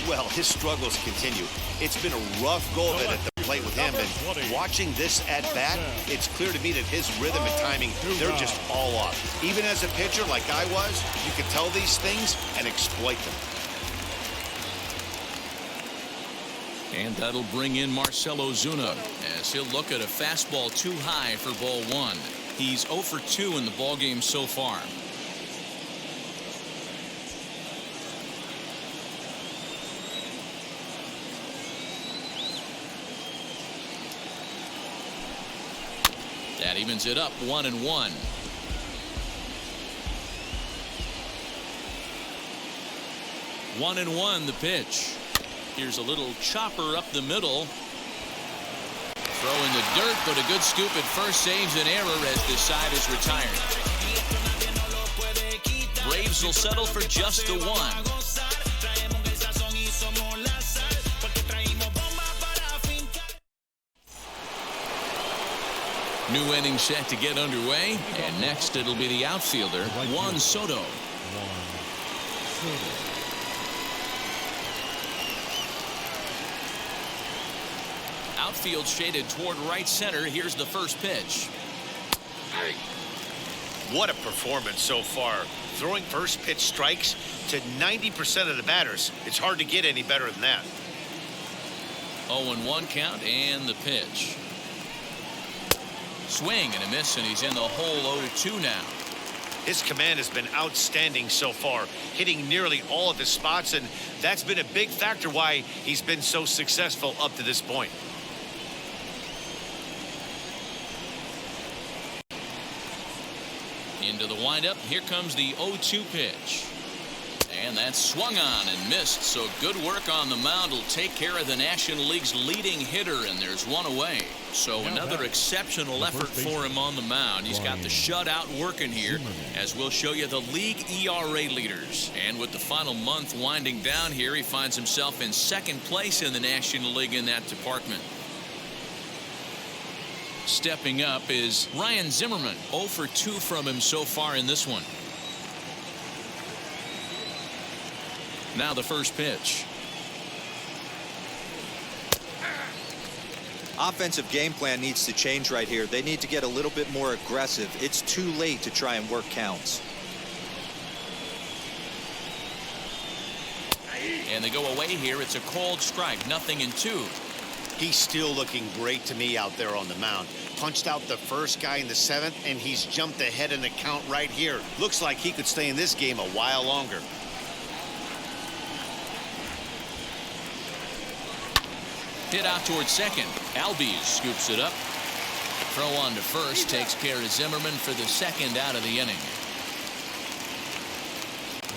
Well, his struggles continue. It's been a rough go of it at the plate with him, and watching this at bat, it's clear to me that his rhythm and timing, they're just all off. Even as a pitcher like I was, you can tell these things and exploit them. And that'll bring in Marcell Ozuna as he'll look at a fastball too high for ball 1. He's 0 for 2 in the ballgame so far. That evens it up 1-1. One and one the pitch. Here's a little chopper up the middle. Throw in the dirt, but a good scoop at first saves an error as this side is retired. Braves will settle for just the one. New inning set to get underway, and next it'll be the outfielder, Juan Soto. Outfield shaded toward right center. Here's the first pitch. What a performance so far. Throwing first pitch strikes to 90% of the batters. It's hard to get any better than that. 0-1 count and the pitch. Swing and a miss, and he's in the hole 0-2 now. His command has been outstanding so far, hitting nearly all of his spots, and that's been a big factor why he's been so successful up to this point. Into the windup. Here comes the 0-2 pitch. And that's swung on and missed, so good work on the mound will take care of the National League's leading hitter, and there's one away. So another exceptional effort for him on the mound. He's got the shutout working here, as we'll show you the league ERA leaders. And with the final month winding down here, he finds himself in second place in the National League in that department. Stepping up is Ryan Zimmerman. 0 for 2 from him so far in this one. Now the first pitch. Offensive game plan needs to change right here. They need to get a little bit more aggressive. It's too late to try and work counts. And they go away here. It's a cold strike. 0-2. He's still looking great to me out there on the mound. Punched out the first guy in the 7th, and he's jumped ahead in the count right here. Looks like he could stay in this game a while longer. Hit out towards second. Albies scoops it up. Throw on to first takes care of Zimmerman for the second out of the inning.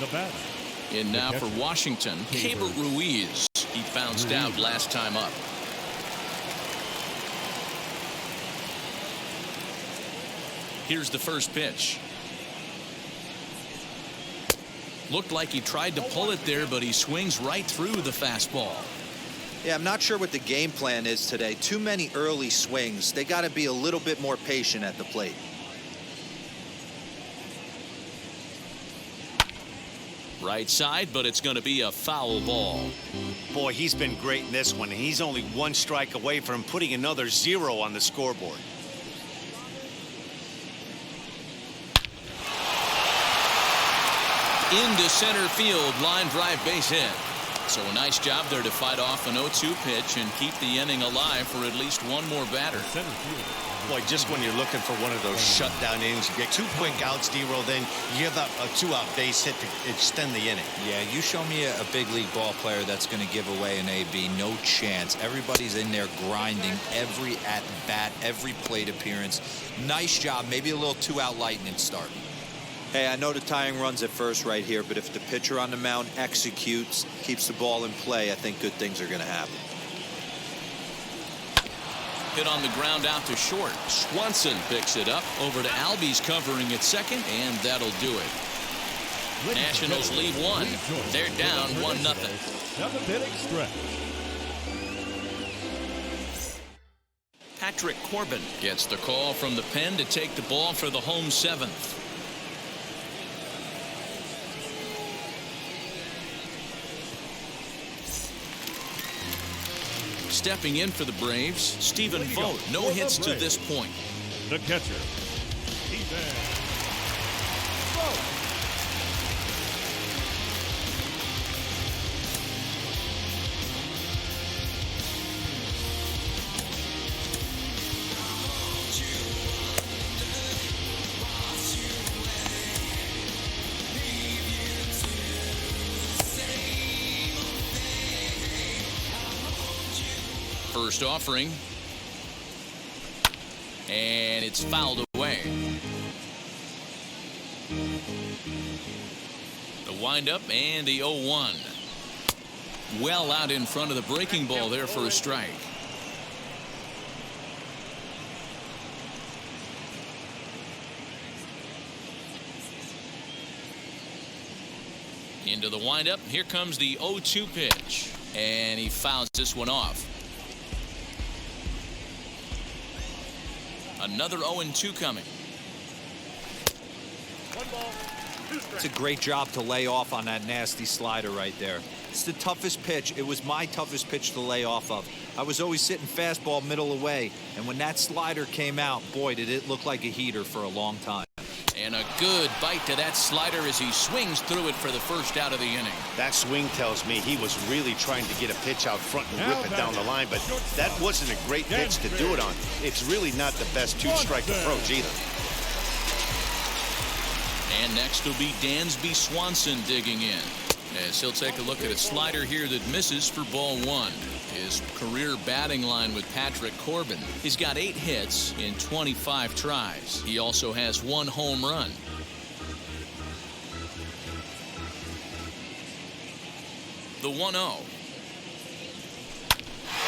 The batter. In now for Washington, Keibert Ruiz. He bounced out last time up. Here's the first pitch. Looked like he tried to pull it there, but he swings right through the fastball. Yeah, I'm not sure what the game plan is today. Too many early swings. They got to be a little bit more patient at the plate. Right side, but it's going to be a foul ball. Boy, he's been great in this one, and he's only one strike away from putting another 0 on the scoreboard. Into center field, line drive, base hit. So a nice job there to fight off an 0-2 pitch and keep the inning alive for at least one more batter. Boy, just when you're looking for one of those shutdown innings, you get 2 quick outs, D-Roll, then you give up a 2-out base hit to extend the inning. Yeah, you show me a big league ball player that's going to give away an AB. No chance. Everybody's in there grinding every at-bat, every plate appearance. Nice job. Maybe a little 2-out lightning start. Hey, I know the tying run's at first right here, but if the pitcher on the mound executes, keeps the ball in play, I think good things are going to happen. Hit on the ground out to short. Swanson picks it up over to Albies covering at second, and that'll do it. Nationals lead 1. They're down 1-0. 7th inning stretch. Patrick Corbin gets the call from the pen to take the ball for the home 7th. Stepping in for the Braves, Stephen Vogt. No hits to this point. The catcher, Stephen Vogt. First offering, and it's fouled away. The windup and the 0-1. Well out in front of the breaking ball there for a strike. Into the windup. Here comes the 0-2 pitch. And he fouls this one off. Another 0-2 coming. It's a great job to lay off on that nasty slider right there. It's the toughest pitch. It was my toughest pitch to lay off of. I was always sitting fastball middle away, and when that slider came out, boy, did it look like a heater for a long time. And a good bite to that slider as he swings through it for the first out of the inning. That swing tells me he was really trying to get a pitch out front and whip it down the line, but that wasn't a great pitch to do it on. It's really not the best two-strike approach either. And next will be Dansby Swanson digging in, as he'll take a look at a slider here that misses for ball one. His career batting line with Patrick Corbin. He's got 8 hits in 25 tries. He also has 1 home run. The 1-0.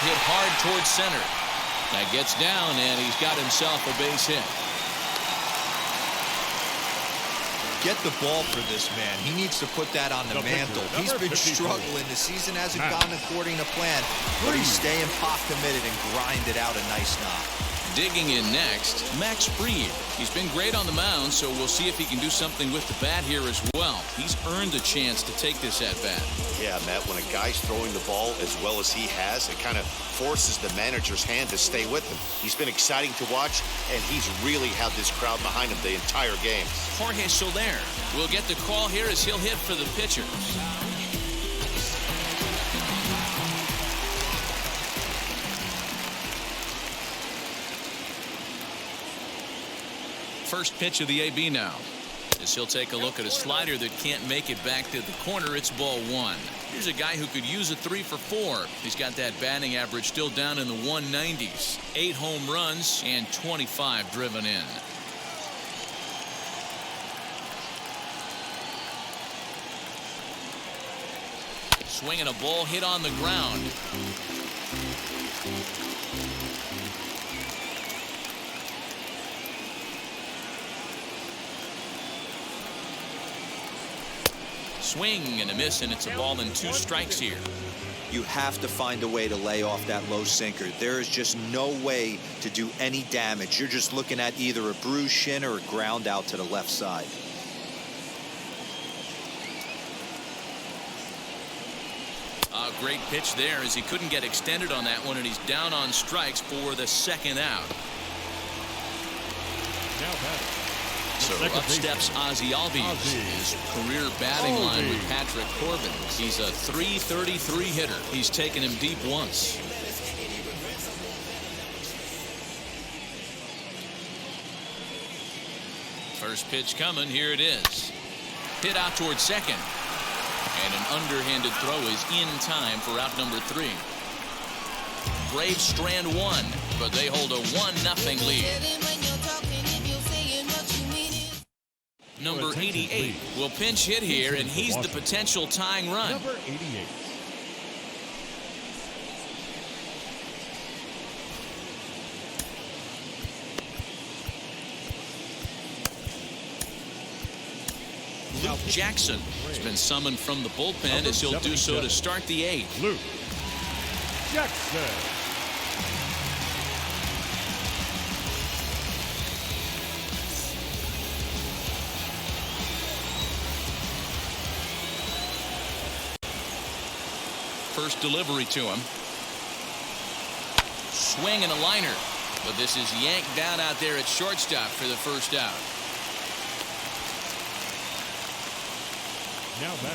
Hit hard towards center. That gets down, and he's got himself a base hit. Get the ball for this man. He needs to put that on the mantle. He's been struggling. The season hasn't gone according to plan, but he's staying pot committed and grinded out a nice knock. Digging in next, Max Fried. He's been great on the mound, so we'll see if he can do something with the bat here as well. He's earned a chance to take this at bat. Yeah, Matt, when a guy's throwing the ball as well as he has, it kind of forces the manager's hand to stay with him. He's been exciting to watch, and he's really had this crowd behind him the entire game. Jorge Soler will get the call here as he'll hit for the pitcher. First pitch of the AB now, as he'll take a look at a slider that can't make it back to the corner. It's ball one. Here's a guy who could use a 3 for 4. He's got that batting average still down in the 190s. 8 home runs and 25 driven in. Swinging a ball hit on the ground. Swing and a miss, and it's a ball and 2 strikes here. You have to find a way to lay off that low sinker. There is just no way to do any damage. You're just looking at either a bruised shin or a ground out to the left side. A great pitch there as he couldn't get extended on that one, and he's down on strikes for the 2nd out. Now batting. So up steps Ozzie Albies, his career batting line with Patrick Corbin. He's a .333 hitter. He's taken him deep once. First pitch coming. Here it is. Hit out towards second. And an underhanded throw is in time for out number 3. Braves strand 1, but they hold a 1-0 lead. Number 88 will pinch hit here, and he's the potential tying run. Number 88. Luke Jackson has been summoned from the bullpen as he'll do so to start the 8th. Luke Jackson. First delivery to him. Swing and a liner, but this is yanked down out there at shortstop for the first out.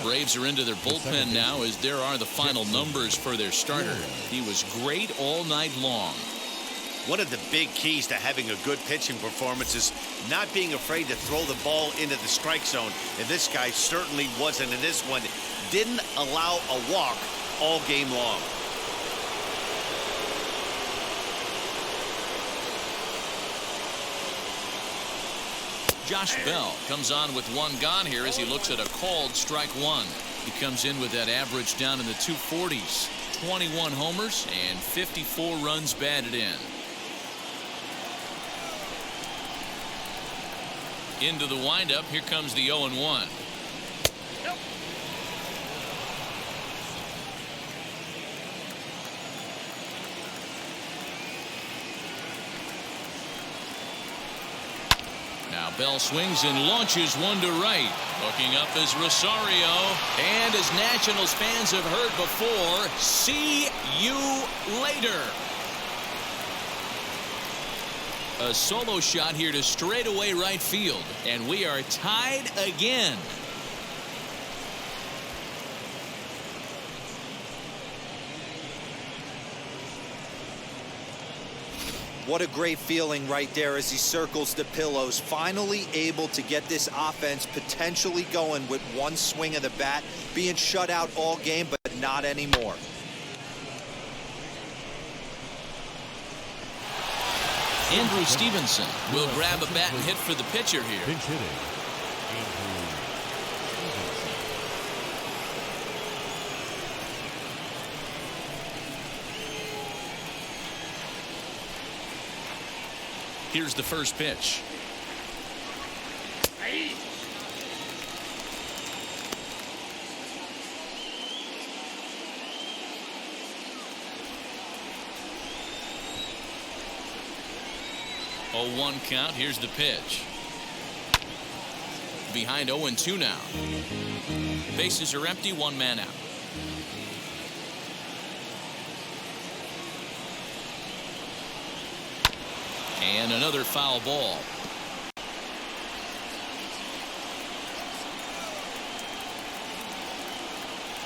Braves are into their bullpen now, as there are the final numbers for their starter. He was great all night long. One of the big keys to having a good pitching performance is not being afraid to throw the ball into the strike zone. And this guy certainly wasn't in this one. Didn't allow a walk all game long. Josh Bell comes on with 1 gone here as he looks at a called strike 1. He comes in with that average down in the 240s. 21 homers and 54 runs batted in. Into the windup. Here comes the 0-1. Bell swings and launches one to right. Looking up is Rosario. And as Nationals fans have heard before, see you later. A solo shot here to straightaway right field. And we are tied again. What a great feeling right there as he circles the pillows. Finally able to get this offense potentially going with one swing of the bat. Being shut out all game, but not anymore. Andrew Stevenson will grab a bat and hit for the pitcher here. Pinch hitting. Here's the first pitch. Oh, 1 count. Here's the pitch. Behind 0-2 now. Bases are empty, 1 man out. And another foul ball.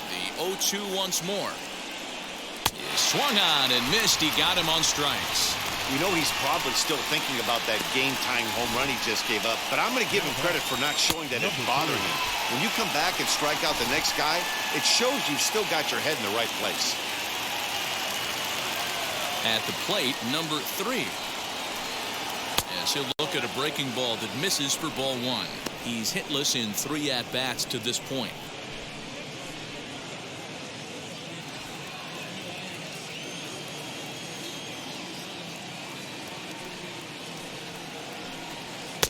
The 0-2 once more. He swung on and missed. He got him on strikes. We know he's probably still thinking about that game-tying home run he just gave up, but I'm going to give him credit for not showing that it bothered him. When you come back and strike out the next guy, it shows you've still got your head in the right place. At the plate, number 3. As he'll look at a breaking ball that misses for ball 1. He's hitless in 3 at-bats to this point.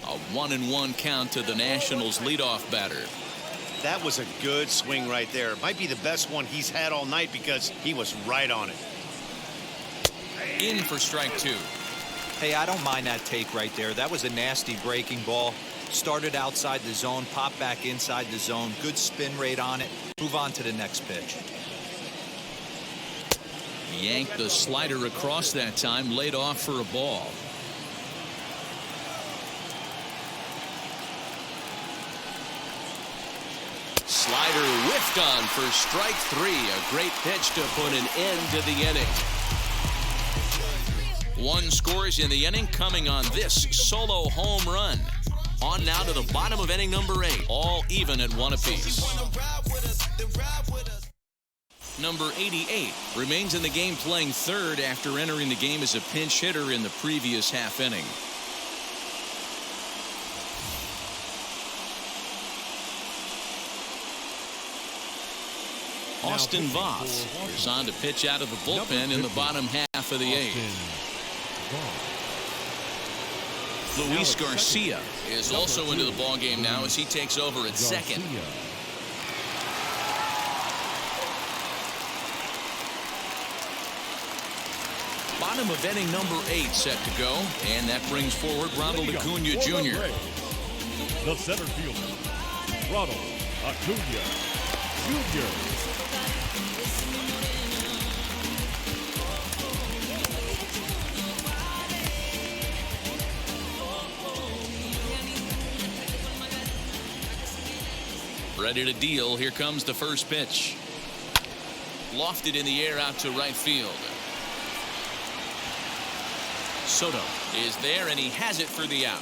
A 1-1 count to the Nationals leadoff batter. That was a good swing right there. It might be the best one he's had all night because he was right on it. In for strike 2. Hey, I don't mind that take right there. That was a nasty breaking ball. Started outside the zone, popped back inside the zone. Good spin rate on it. Move on to the next pitch. Yanked the slider across that time, laid off for a ball. Slider whiffed on for strike 3. A great pitch to put an end to the inning. 1 scores in the inning, coming on this solo home run. On now to the bottom of inning number 8. All even at 1 apiece. Number 88 remains in the game, playing third after entering the game as a pinch hitter in the previous half inning. Austin Voth is on to pitch out of the bullpen in the bottom half of the 8th. Luis Garcia is also into the ballgame now as he takes over at second. Bottom of inning number 8 set to go, and that brings forward Ronald Acuna Jr. The center fielder, Ronald Acuna Jr. Ready to deal. Here comes the first pitch. Lofted in the air out to right field. Soto is there, and he has it for the out.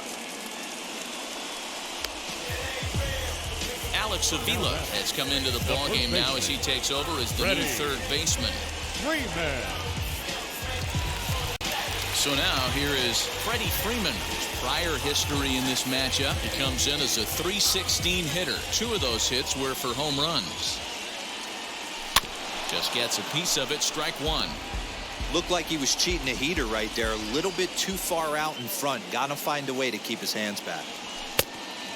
Alex Avila has come into the ballgame now as he takes over as the new third baseman. Freeman. So now here is Freddie Freeman. His prior history in this matchup. He comes in as a .316 hitter. 2 of those hits were for home runs. Just gets a piece of it. Strike 1. Looked like he was cheating a heater right there. A little bit too far out in front. Got to find a way to keep his hands back.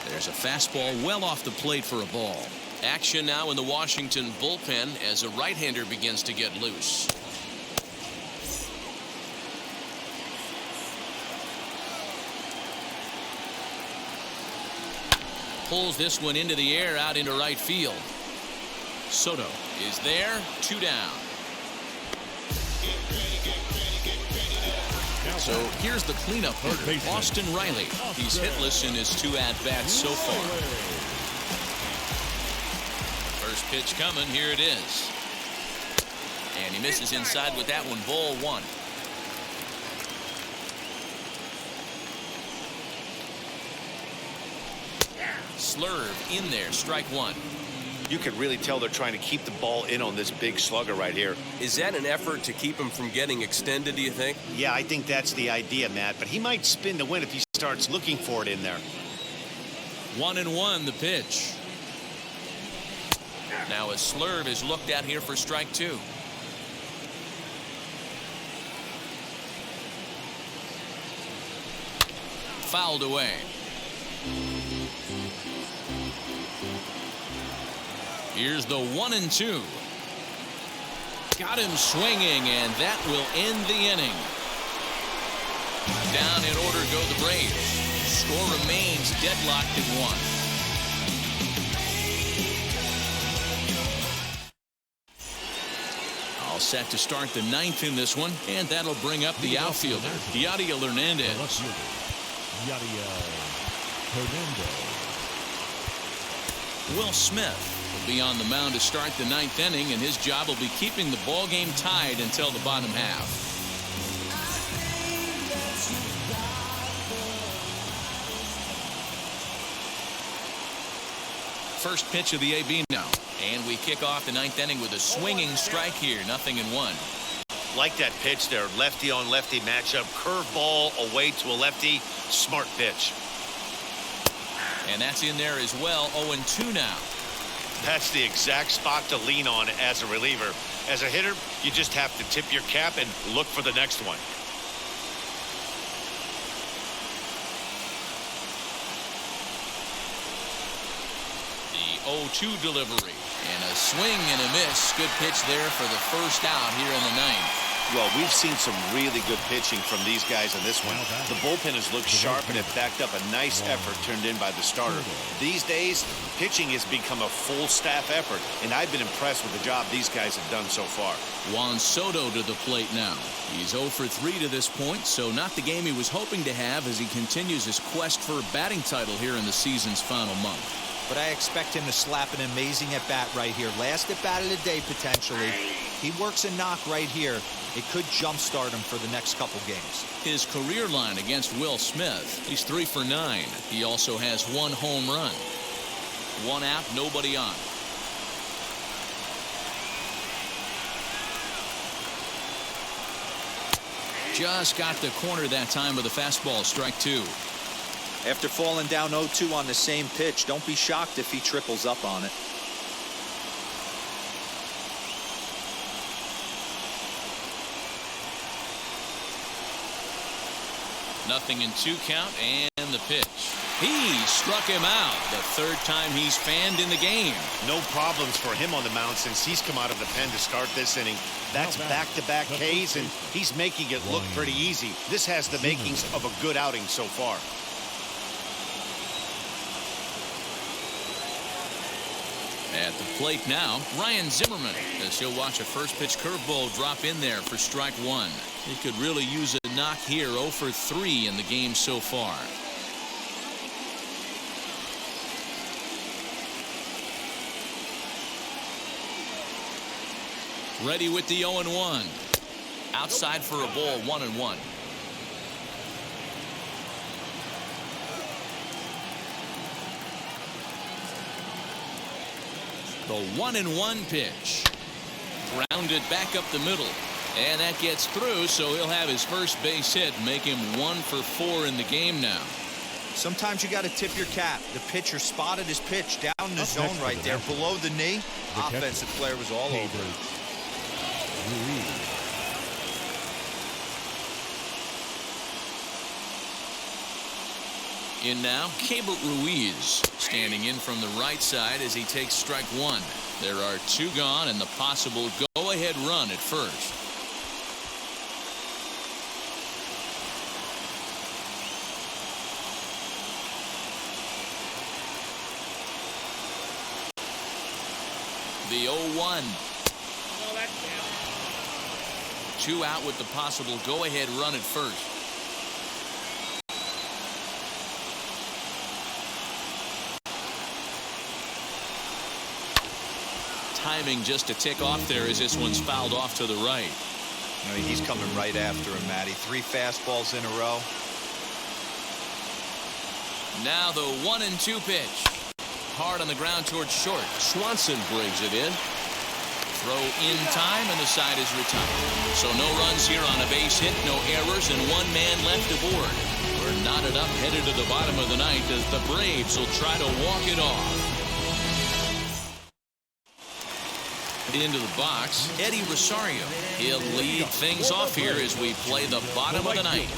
There's a fastball well off the plate for a ball. Action now in the Washington bullpen as a right-hander begins to get loose. pulls this one into the air out into right field. Soto is there. 2 down. So here's the cleanup hitter, Austin Reilly. He's hitless in his 2 at-bats so far. First pitch coming. Here it is. And he misses inside with that one. Ball 1. Slurve in there. Strike 1. You can really tell they're trying to keep the ball in on this big slugger right here. Is that an effort to keep him from getting extended, do you think? Yeah, I think that's the idea, Matt. But he might spin to win if he starts looking for it in there. 1-1 the pitch. Now a slurve is looked at here for strike 2. Fouled away. Here's the 1-2. Got him swinging, and that will end the inning. Down in order go the Braves. Score remains deadlocked at 1. All set to start the 9th in this one, and that'll bring up the outfielder, Yadier Hernandez. Will Smith will be on the mound to start the 9th inning, and his job will be keeping the ball game tied until the bottom half. First pitch of the AB now, and we kick off the 9th inning with a swinging strike here. 0-1. Like that pitch there, lefty on lefty matchup, curveball away to a lefty. Smart pitch. And that's in there as well. 0-2 now. That's the exact spot to lean on as a reliever. As a hitter, you just have to tip your cap and look for the next one. The 0-2 delivery. And a swing and a miss. Good pitch there for the first out here in the 9th. Well, we've seen some really good pitching from these guys in this one. The bullpen has looked sharp and have backed up a nice effort turned in by the starter. These days, pitching has become a full staff effort, and I've been impressed with the job these guys have done so far. Juan Soto to the plate now. He's 0 for 3 to this point, so not the game he was hoping to have as he continues his quest for a batting title here in the season's final month. But I expect him to slap an amazing at-bat right here. Last at-bat of the day, potentially. He works a knock right here. It could jumpstart him for the next couple games. His career line against Will Smith. He's 3 for 9. He also has 1 home run. 1 out, nobody on. Just got the corner that time with a fastball. Strike 2. After falling down 0-2 on the same pitch, don't be shocked if he triples up on it. Nothing in 2 count, and the pitch. He struck him out. The 3rd time he's fanned in the game. No problems for him on the mound since he's come out of the pen to start this inning. That's back-to-back Ks, and he's making it look pretty easy. This has the makings of a good outing so far. At the plate now, Ryan Zimmerman, as he'll watch a first pitch curveball drop in there for strike 1. He could really use a knock here. 0 for 3 in the game so far. Ready with the 0-1. Outside for a ball. 1-1. The 1-1 pitch. Grounded back up the middle. And that gets through, so he'll have his first base hit, make him 1 for 4 in the game now. Sometimes you got to tip your cap. The pitcher spotted his pitch down in the zone right there, below the knee. Offensive player was all over it. In now, Keibert Ruiz standing in from the right side as he takes strike 1. There are 2 gone and the possible go-ahead run at first. The 0-1. 2 out with the possible go-ahead run at first. Timing just to tick off there as this one's fouled off to the right. I mean, he's coming right after him, Matty. 3 fastballs in a row. Now the 1-2 pitch. Hard on the ground towards short. Swanson brings it in. Throw in time, and the side is retired. So no runs here on a base hit, no errors, and 1 man left aboard. We're knotted up, headed to the bottom of the ninth as the Braves will try to walk it off. Into the box, Eddie Rosario. He'll lead things off here as we play the bottom of the ninth.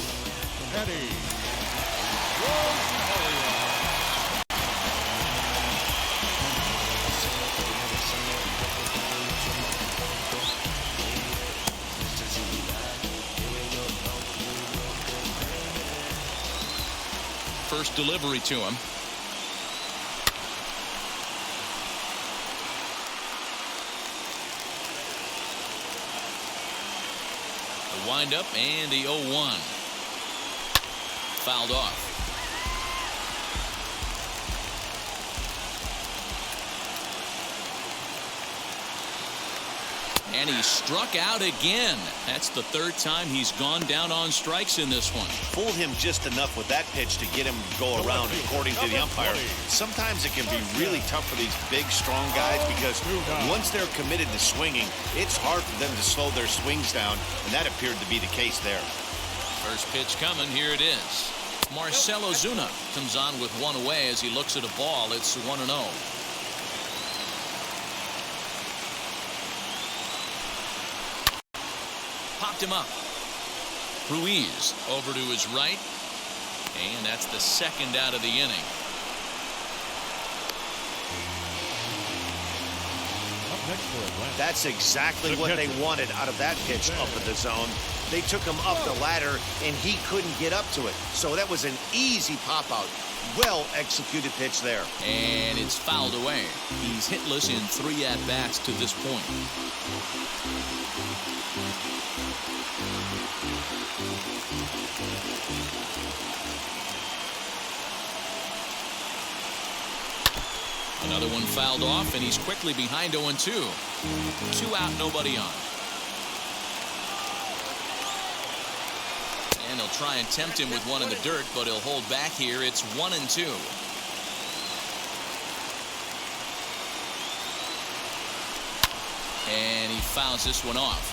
Eddie. First delivery to him. The windup and the 0-1. Fouled off. And he struck out again. That's the 3rd time he's gone down on strikes in this one. Fooled him just enough with that pitch to get him to go around, according to the umpire. Sometimes it can be really tough for these big, strong guys because once they're committed to swinging, it's hard for them to slow their swings down, and that appeared to be the case there. First pitch coming. Here it is. Marcell Ozuna comes on with 1 away as he looks at a ball. It's 1-0. Popped him up. Ruiz over to his right. And that's the 2nd out of the inning. That's exactly what they wanted out of that pitch up in the zone. They took him up the ladder, and he couldn't get up to it. So that was an easy pop-out. Well-executed pitch there. And it's fouled away. He's hitless in 3 at-bats to this point. Another one fouled off, and he's quickly behind 0-2. 2 out, nobody on. And he'll try and tempt him with one in the dirt, but he'll hold back here. It's 1-2. And he fouls this one off.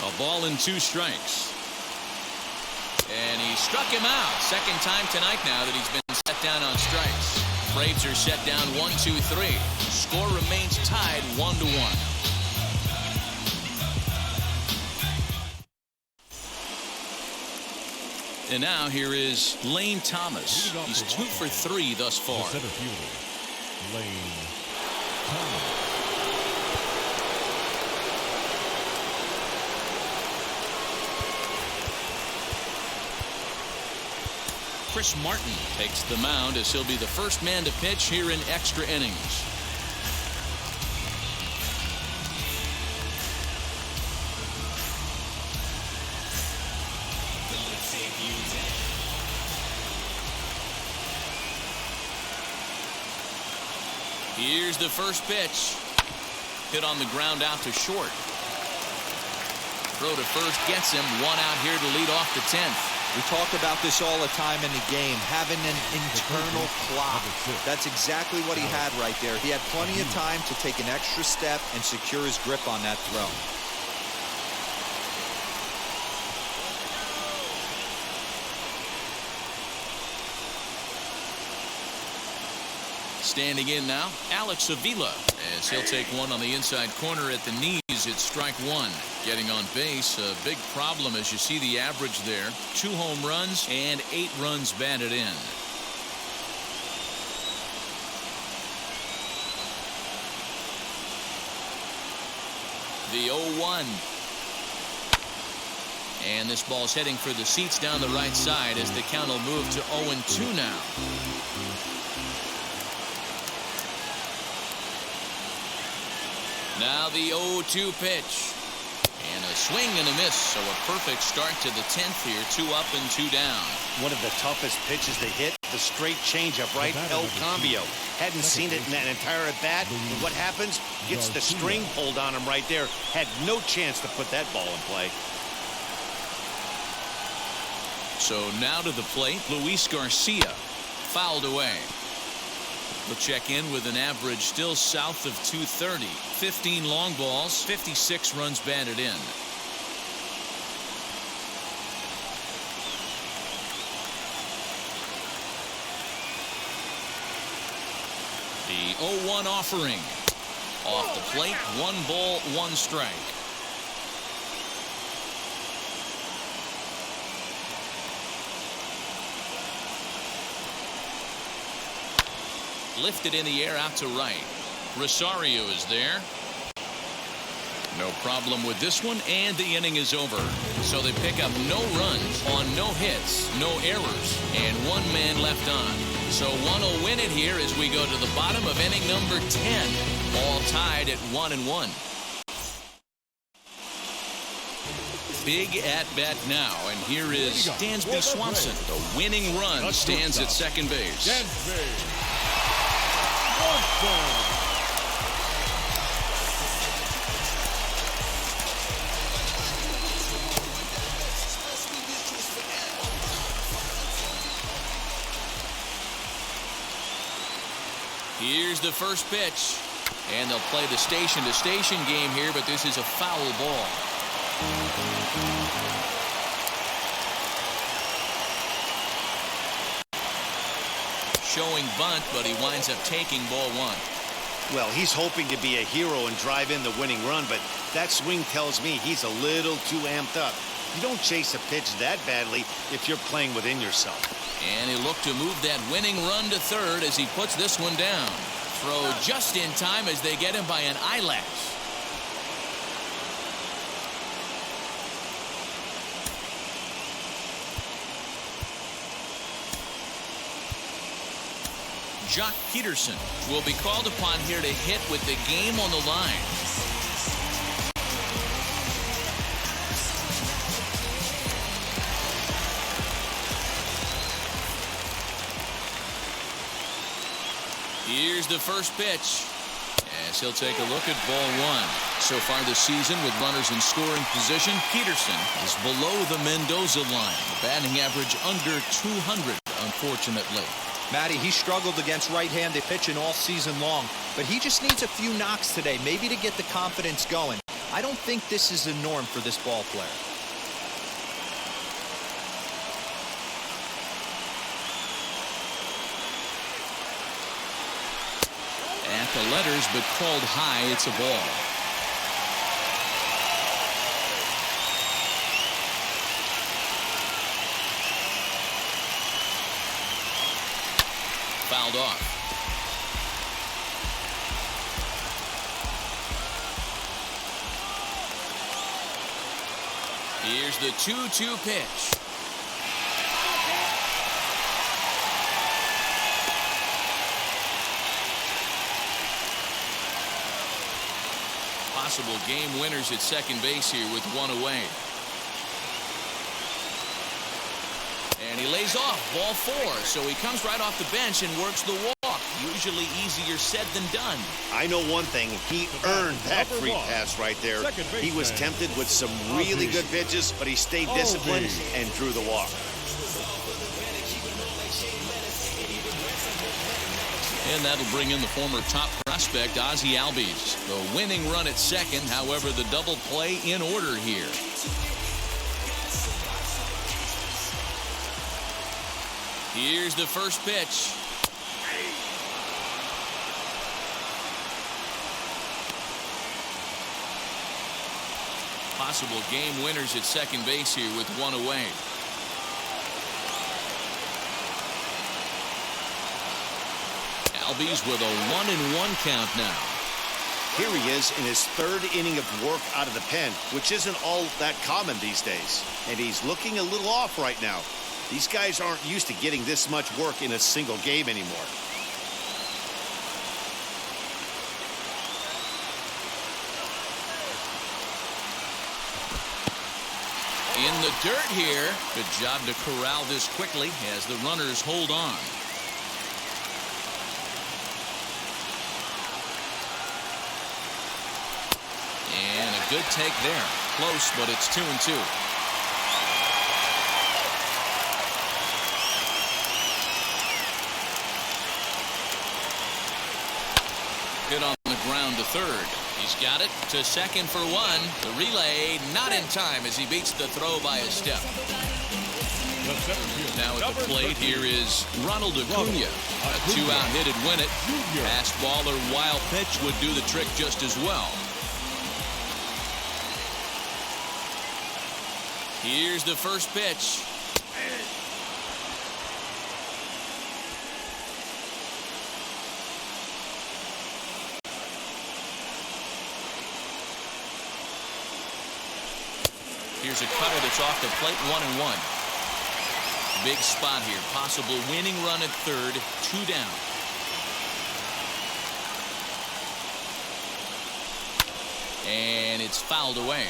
A ball and 2 strikes. And he struck him out. 2nd time tonight now that he's been set down on strikes. Braves are set down 1-2-3. Score remains tied 1-1. And now here is Lane Thomas. He's 2 for 3 thus far. The center fielder, Lane Thomas. Chris Martin takes the mound as he'll be the first man to pitch here in extra innings. Here's the first pitch. Hit on the ground out to short. Throw to first gets him. 1 out here to lead off the 10th. We talk about this all the time in the game, having an internal clock. That's exactly what he had right there. He had plenty of time to take an extra step and secure his grip on that throw. Standing in now, Alex Avila, as he'll take one on the inside corner at the knees. It's strike 1. Getting on base, a big problem as you see the average there. 2 home runs and 8 runs batted in. The 0-1. And this ball's heading for the seats down the right side as the count will move to 0-2 now. Now the 0-2 pitch. And a swing and a miss, so a perfect start to the 10th here. 2 up and 2 down. One of the toughest pitches to hit, the straight changeup, right? El Cambio. Hadn't seen it in that entire at-bat. And what happens? Gets the string pulled on him right there. Had no chance to put that ball in play. So now to the plate, Luis Garcia. Fouled away. We'll check in with an average still south of 230. 15 long balls, 56 runs batted in. The 0-1 offering. Off the plate, 1 ball, 1 strike. Lifted in the air out to right. Rosario is there. No problem with this one, and the inning is over. So they pick up no runs on no hits, no errors, and 1 man left on. So one will win it here as we go to the bottom of inning number 10. All tied at 1-1. Big at bat now, and here is Dansby Swanson. The winning run stands at second base. Here's the first pitch, and they'll play the station-to-station game here, but this is a foul ball. Showing bunt, but he winds up taking ball 1. Well, he's hoping to be a hero and drive in the winning run, but that swing tells me he's a little too amped up. You don't chase a pitch that badly if you're playing within yourself. And he looked to move that winning run to third as he puts this one down. Throw just in time as they get him by an eyelash. Jock Peterson will be called upon here to hit with the game on the line. Here's the first pitch. As he'll take a look at ball 1. So far this season with runners in scoring position, Peterson is below the Mendoza line. The batting average under 200, unfortunately. Matty, he struggled against right-handed pitching all season long, but he just needs a few knocks today, maybe to get the confidence going. I don't think this is the norm for this ball player. At the letters, but called high. It's a ball. Fouled off. Here's the 2-2 pitch. Possible game winners at second base here with 1 away. And he lays off ball 4, so he comes right off the bench and works the walk. Usually easier said than done. I know one thing, he earned that free pass right there. He was tempted with some really good pitches, but he stayed disciplined and drew the walk. And that'll bring in the former top prospect, Ozzie Albies. The winning run at second, however, the double play in order here. Here's the first pitch. Possible game winners at second base here with 1 away. Albies with a 1-1 count now. Here he is in his 3rd inning of work out of the pen, which isn't all that common these days. And he's looking a little off right now. These guys aren't used to getting this much work in a single game anymore. in the dirt here. Good job to corral this quickly as the runners hold on. And a good take there. Close, but it's 2-2. Hit on the ground to third. He's got it to second for one. The relay not in time as he beats the throw by a step. Now at the plate, here is Ronald Acuna. A two-out hit would win it. Fastball or wild pitch would do the trick just as well. Here's the first pitch. Here's a cutter that's off the plate, 1-1. Big spot here. Possible winning run at third, 2 down. And it's fouled away.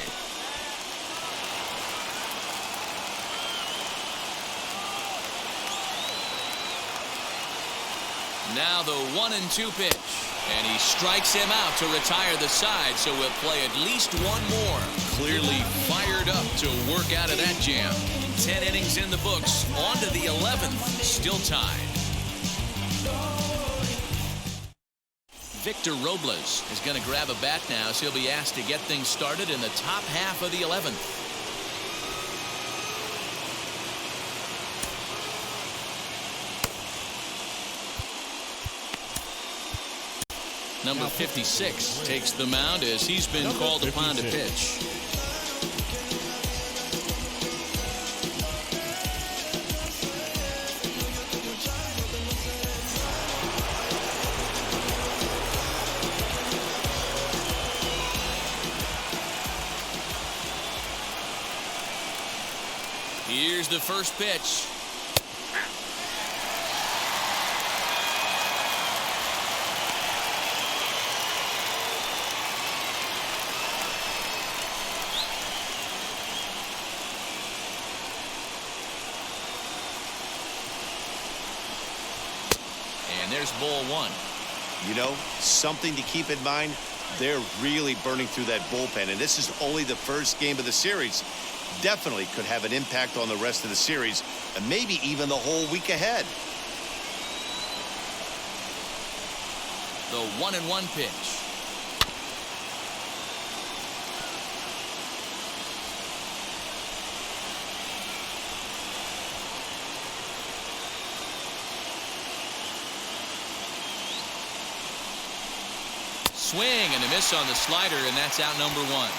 Now the 1-2 pitch. And he strikes him out to retire the side, so we'll play at least one more. Clearly fired up to work out of that jam. 10 innings in the books. On to the 11th. Still tied. Victor Robles is going to grab a bat now, so he'll be asked to get things started in the top half of the 11th. Number 56 takes the mound as he's been called upon to pitch. Here's the first pitch. And there's ball one. You know, something to keep in mind, they're really burning through that bullpen, and this is only the first game of the series. Definitely could have an impact on the rest of the series, and maybe even the whole week ahead. The 1-1 pitch. Swing and a miss on the slider, and that's out number 1.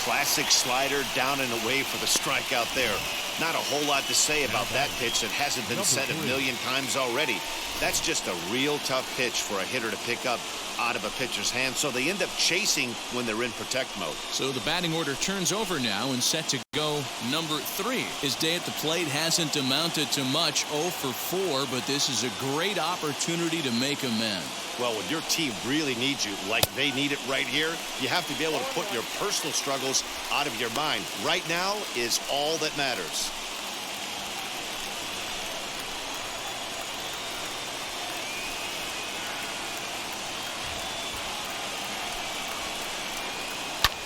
Classic slider down and away for the strikeout there. Not a whole lot to say about that pitch that hasn't been said a million times already. That's just a real tough pitch for a hitter to pick up out of a pitcher's hand, so they end up chasing when they're in protect mode. So the batting order turns over now and set to go number 3. His day at the plate hasn't amounted to much, 0 for 4, but this is a great opportunity to make amends. Well, when your team really needs you, like they need it right here, you have to be able to put your personal struggles out of your mind. Right now is all that matters.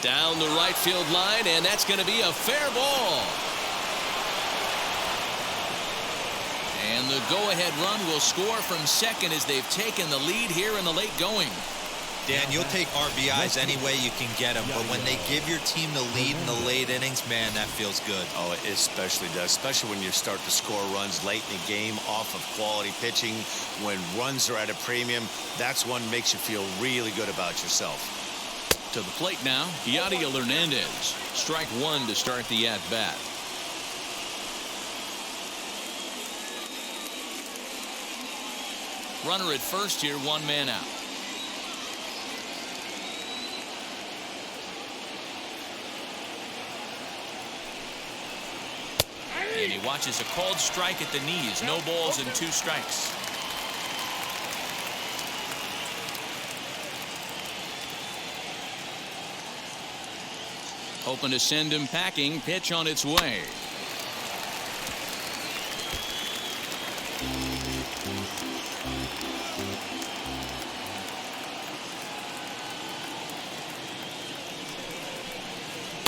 Down the right field line, and that's going to be a fair ball. And the go-ahead run will score from second as they've taken the lead here in the late going. Dan, you'll take RBIs any way you can get them, but when they give your team the lead in the late innings, man, that feels good. Oh, it especially does, especially when you start to score runs late in the game off of quality pitching. When runs are at a premium, that's what makes you feel really good about yourself. To the plate now, Yadier Hernandez. Strike 1 to start the at-bat. Runner at first here, 1 man out. And he watches a called strike at the knees. No balls and 2 strikes. Hoping to send him packing. Pitch on its way.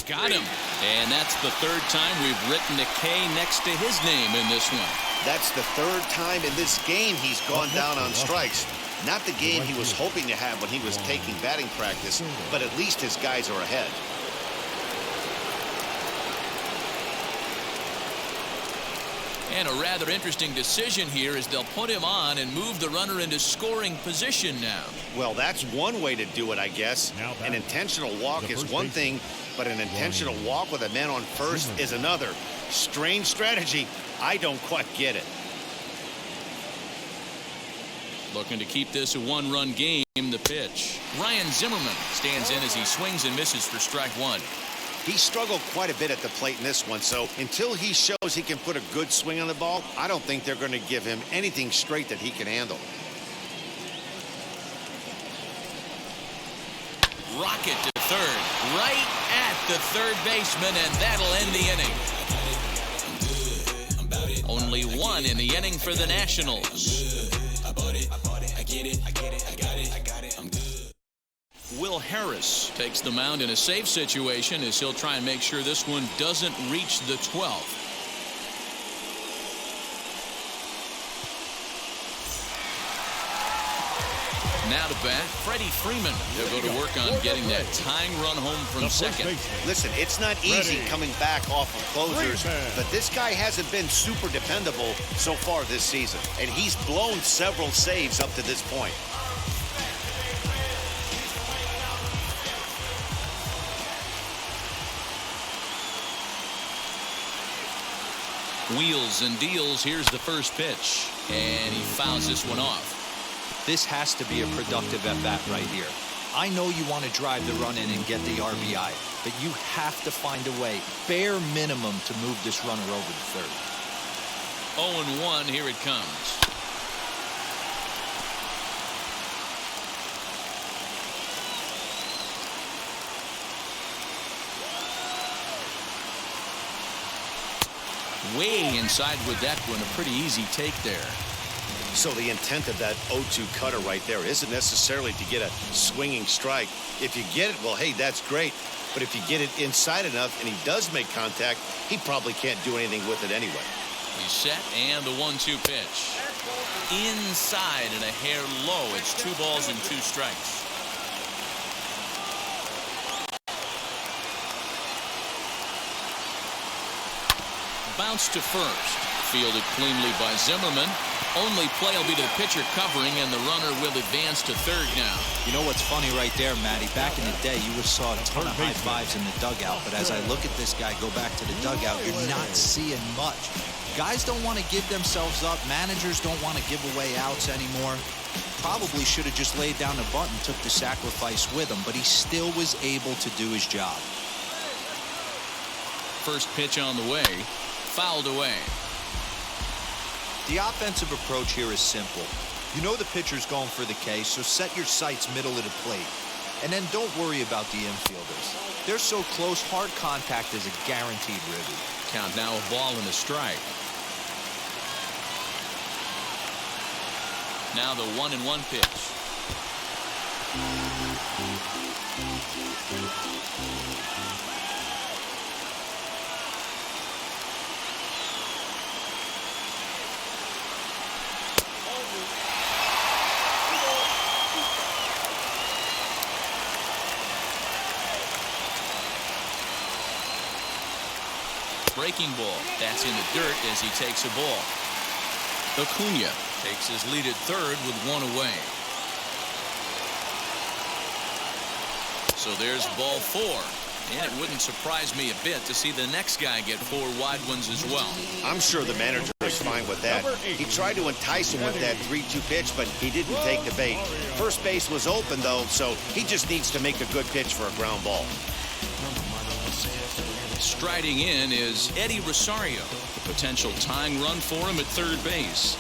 got him. And that's the third time we've written a K next to his name in this one. That's the third time in this game he's gone down on strikes. Not the game he was hoping to have when he was taking batting practice, but at least his guys are ahead. And a rather interesting decision here is they'll put him on and move the runner into scoring position now. Well, that's one way to do it, I guess. An intentional walk is one thing, but an intentional walk with a man on first is another. Strange strategy. I don't quite get it. Looking to keep this a one-run game. The pitch. Ryan Zimmerman stands in as he swings and misses for strike one. He struggled quite a bit at the plate in this one, so until he shows he can put a good swing on the ball, I don't think they're going to give him anything straight that he can handle. Rocket to third, right at the third baseman, and that'll end the inning. Only one in the inning for the Nationals. Will Harris takes the mound in a safe situation as he'll try and make sure this one doesn't reach the 12th. Now to bat, Freddie Freeman. They'll go to work on getting that tying run home from second. Listen, it's not easy coming back off of closers, but this guy hasn't been super dependable so far this season, and he's blown several saves up to this point. Wheels and deals. Here's the first pitch, and he fouls this one off. This has to be a productive at-bat right here. I know you want to drive the run in and get the RBI, but you have to find a way, bare minimum, to move this runner over to third. 0-1, here it comes. Way inside with that one, a pretty easy take there. So the intent of that 0-2 cutter right there isn't necessarily to get a swinging strike. If you get it, well, hey, that's great. But if you get it inside enough and he does make contact, he probably can't do anything with it anyway. He's set, and the 1-2 pitch. Inside and a hair low. It's 2 balls and 2 strikes. Bounce to first. Fielded cleanly by Zimmerman. Only play will be to the pitcher covering, and the runner will advance to third now. You know what's funny right there, Matty? Back in the day, you saw a ton of high fives in the dugout, but as I look at this guy go back to the dugout, you're not seeing much. Guys don't want to give themselves up. Managers don't want to give away outs anymore. Probably should have just laid down the bunt and took the sacrifice with him, but he still was able to do his job. First pitch on the way. Fouled away. The offensive approach here is simple. You know the pitcher's going for the K, so set your sights middle of the plate. And then don't worry about the infielders. They're so close, hard contact is a guaranteed ribby. Count now a ball and a strike. Now the 1-1 pitch. Breaking ball. That's in the dirt as he takes a ball. Acuna takes his lead at third with 1 away. So there's ball 4. And it wouldn't surprise me a bit to see the next guy get 4 wide ones as well. I'm sure the manager is fine with that. He tried to entice him with that 3-2 pitch, but he didn't take the bait. First base was open, though, so he just needs to make a good pitch for a ground ball. Striding in is Eddie Rosario. The potential tying run for him at third base.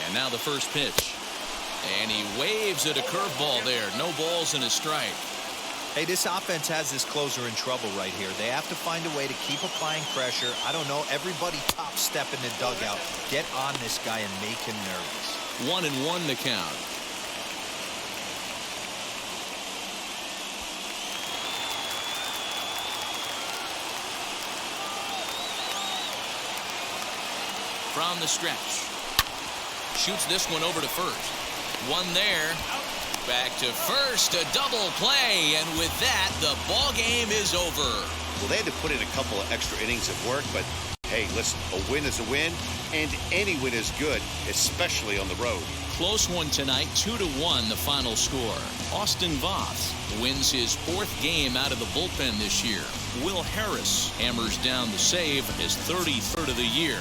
And now the first pitch. And he waves at a curveball there. No balls and a strike. Hey, this offense has this closer in trouble right here. They have to find a way to keep applying pressure. I don't know, everybody top step in the dugout. Get on this guy and make him nervous. 1-1 the count. from the stretch. Shoots this one over to first. One there. Back to first, a double play, and with that, the ball game is over. Well, they had to put in a couple of extra innings of work, but hey, listen, a win is a win, and any win is good, especially on the road. Close one tonight, 2-1 the final score. Austin Voth wins his 4th game out of the bullpen this year. Will Harris hammers down the save, his 33rd of the year.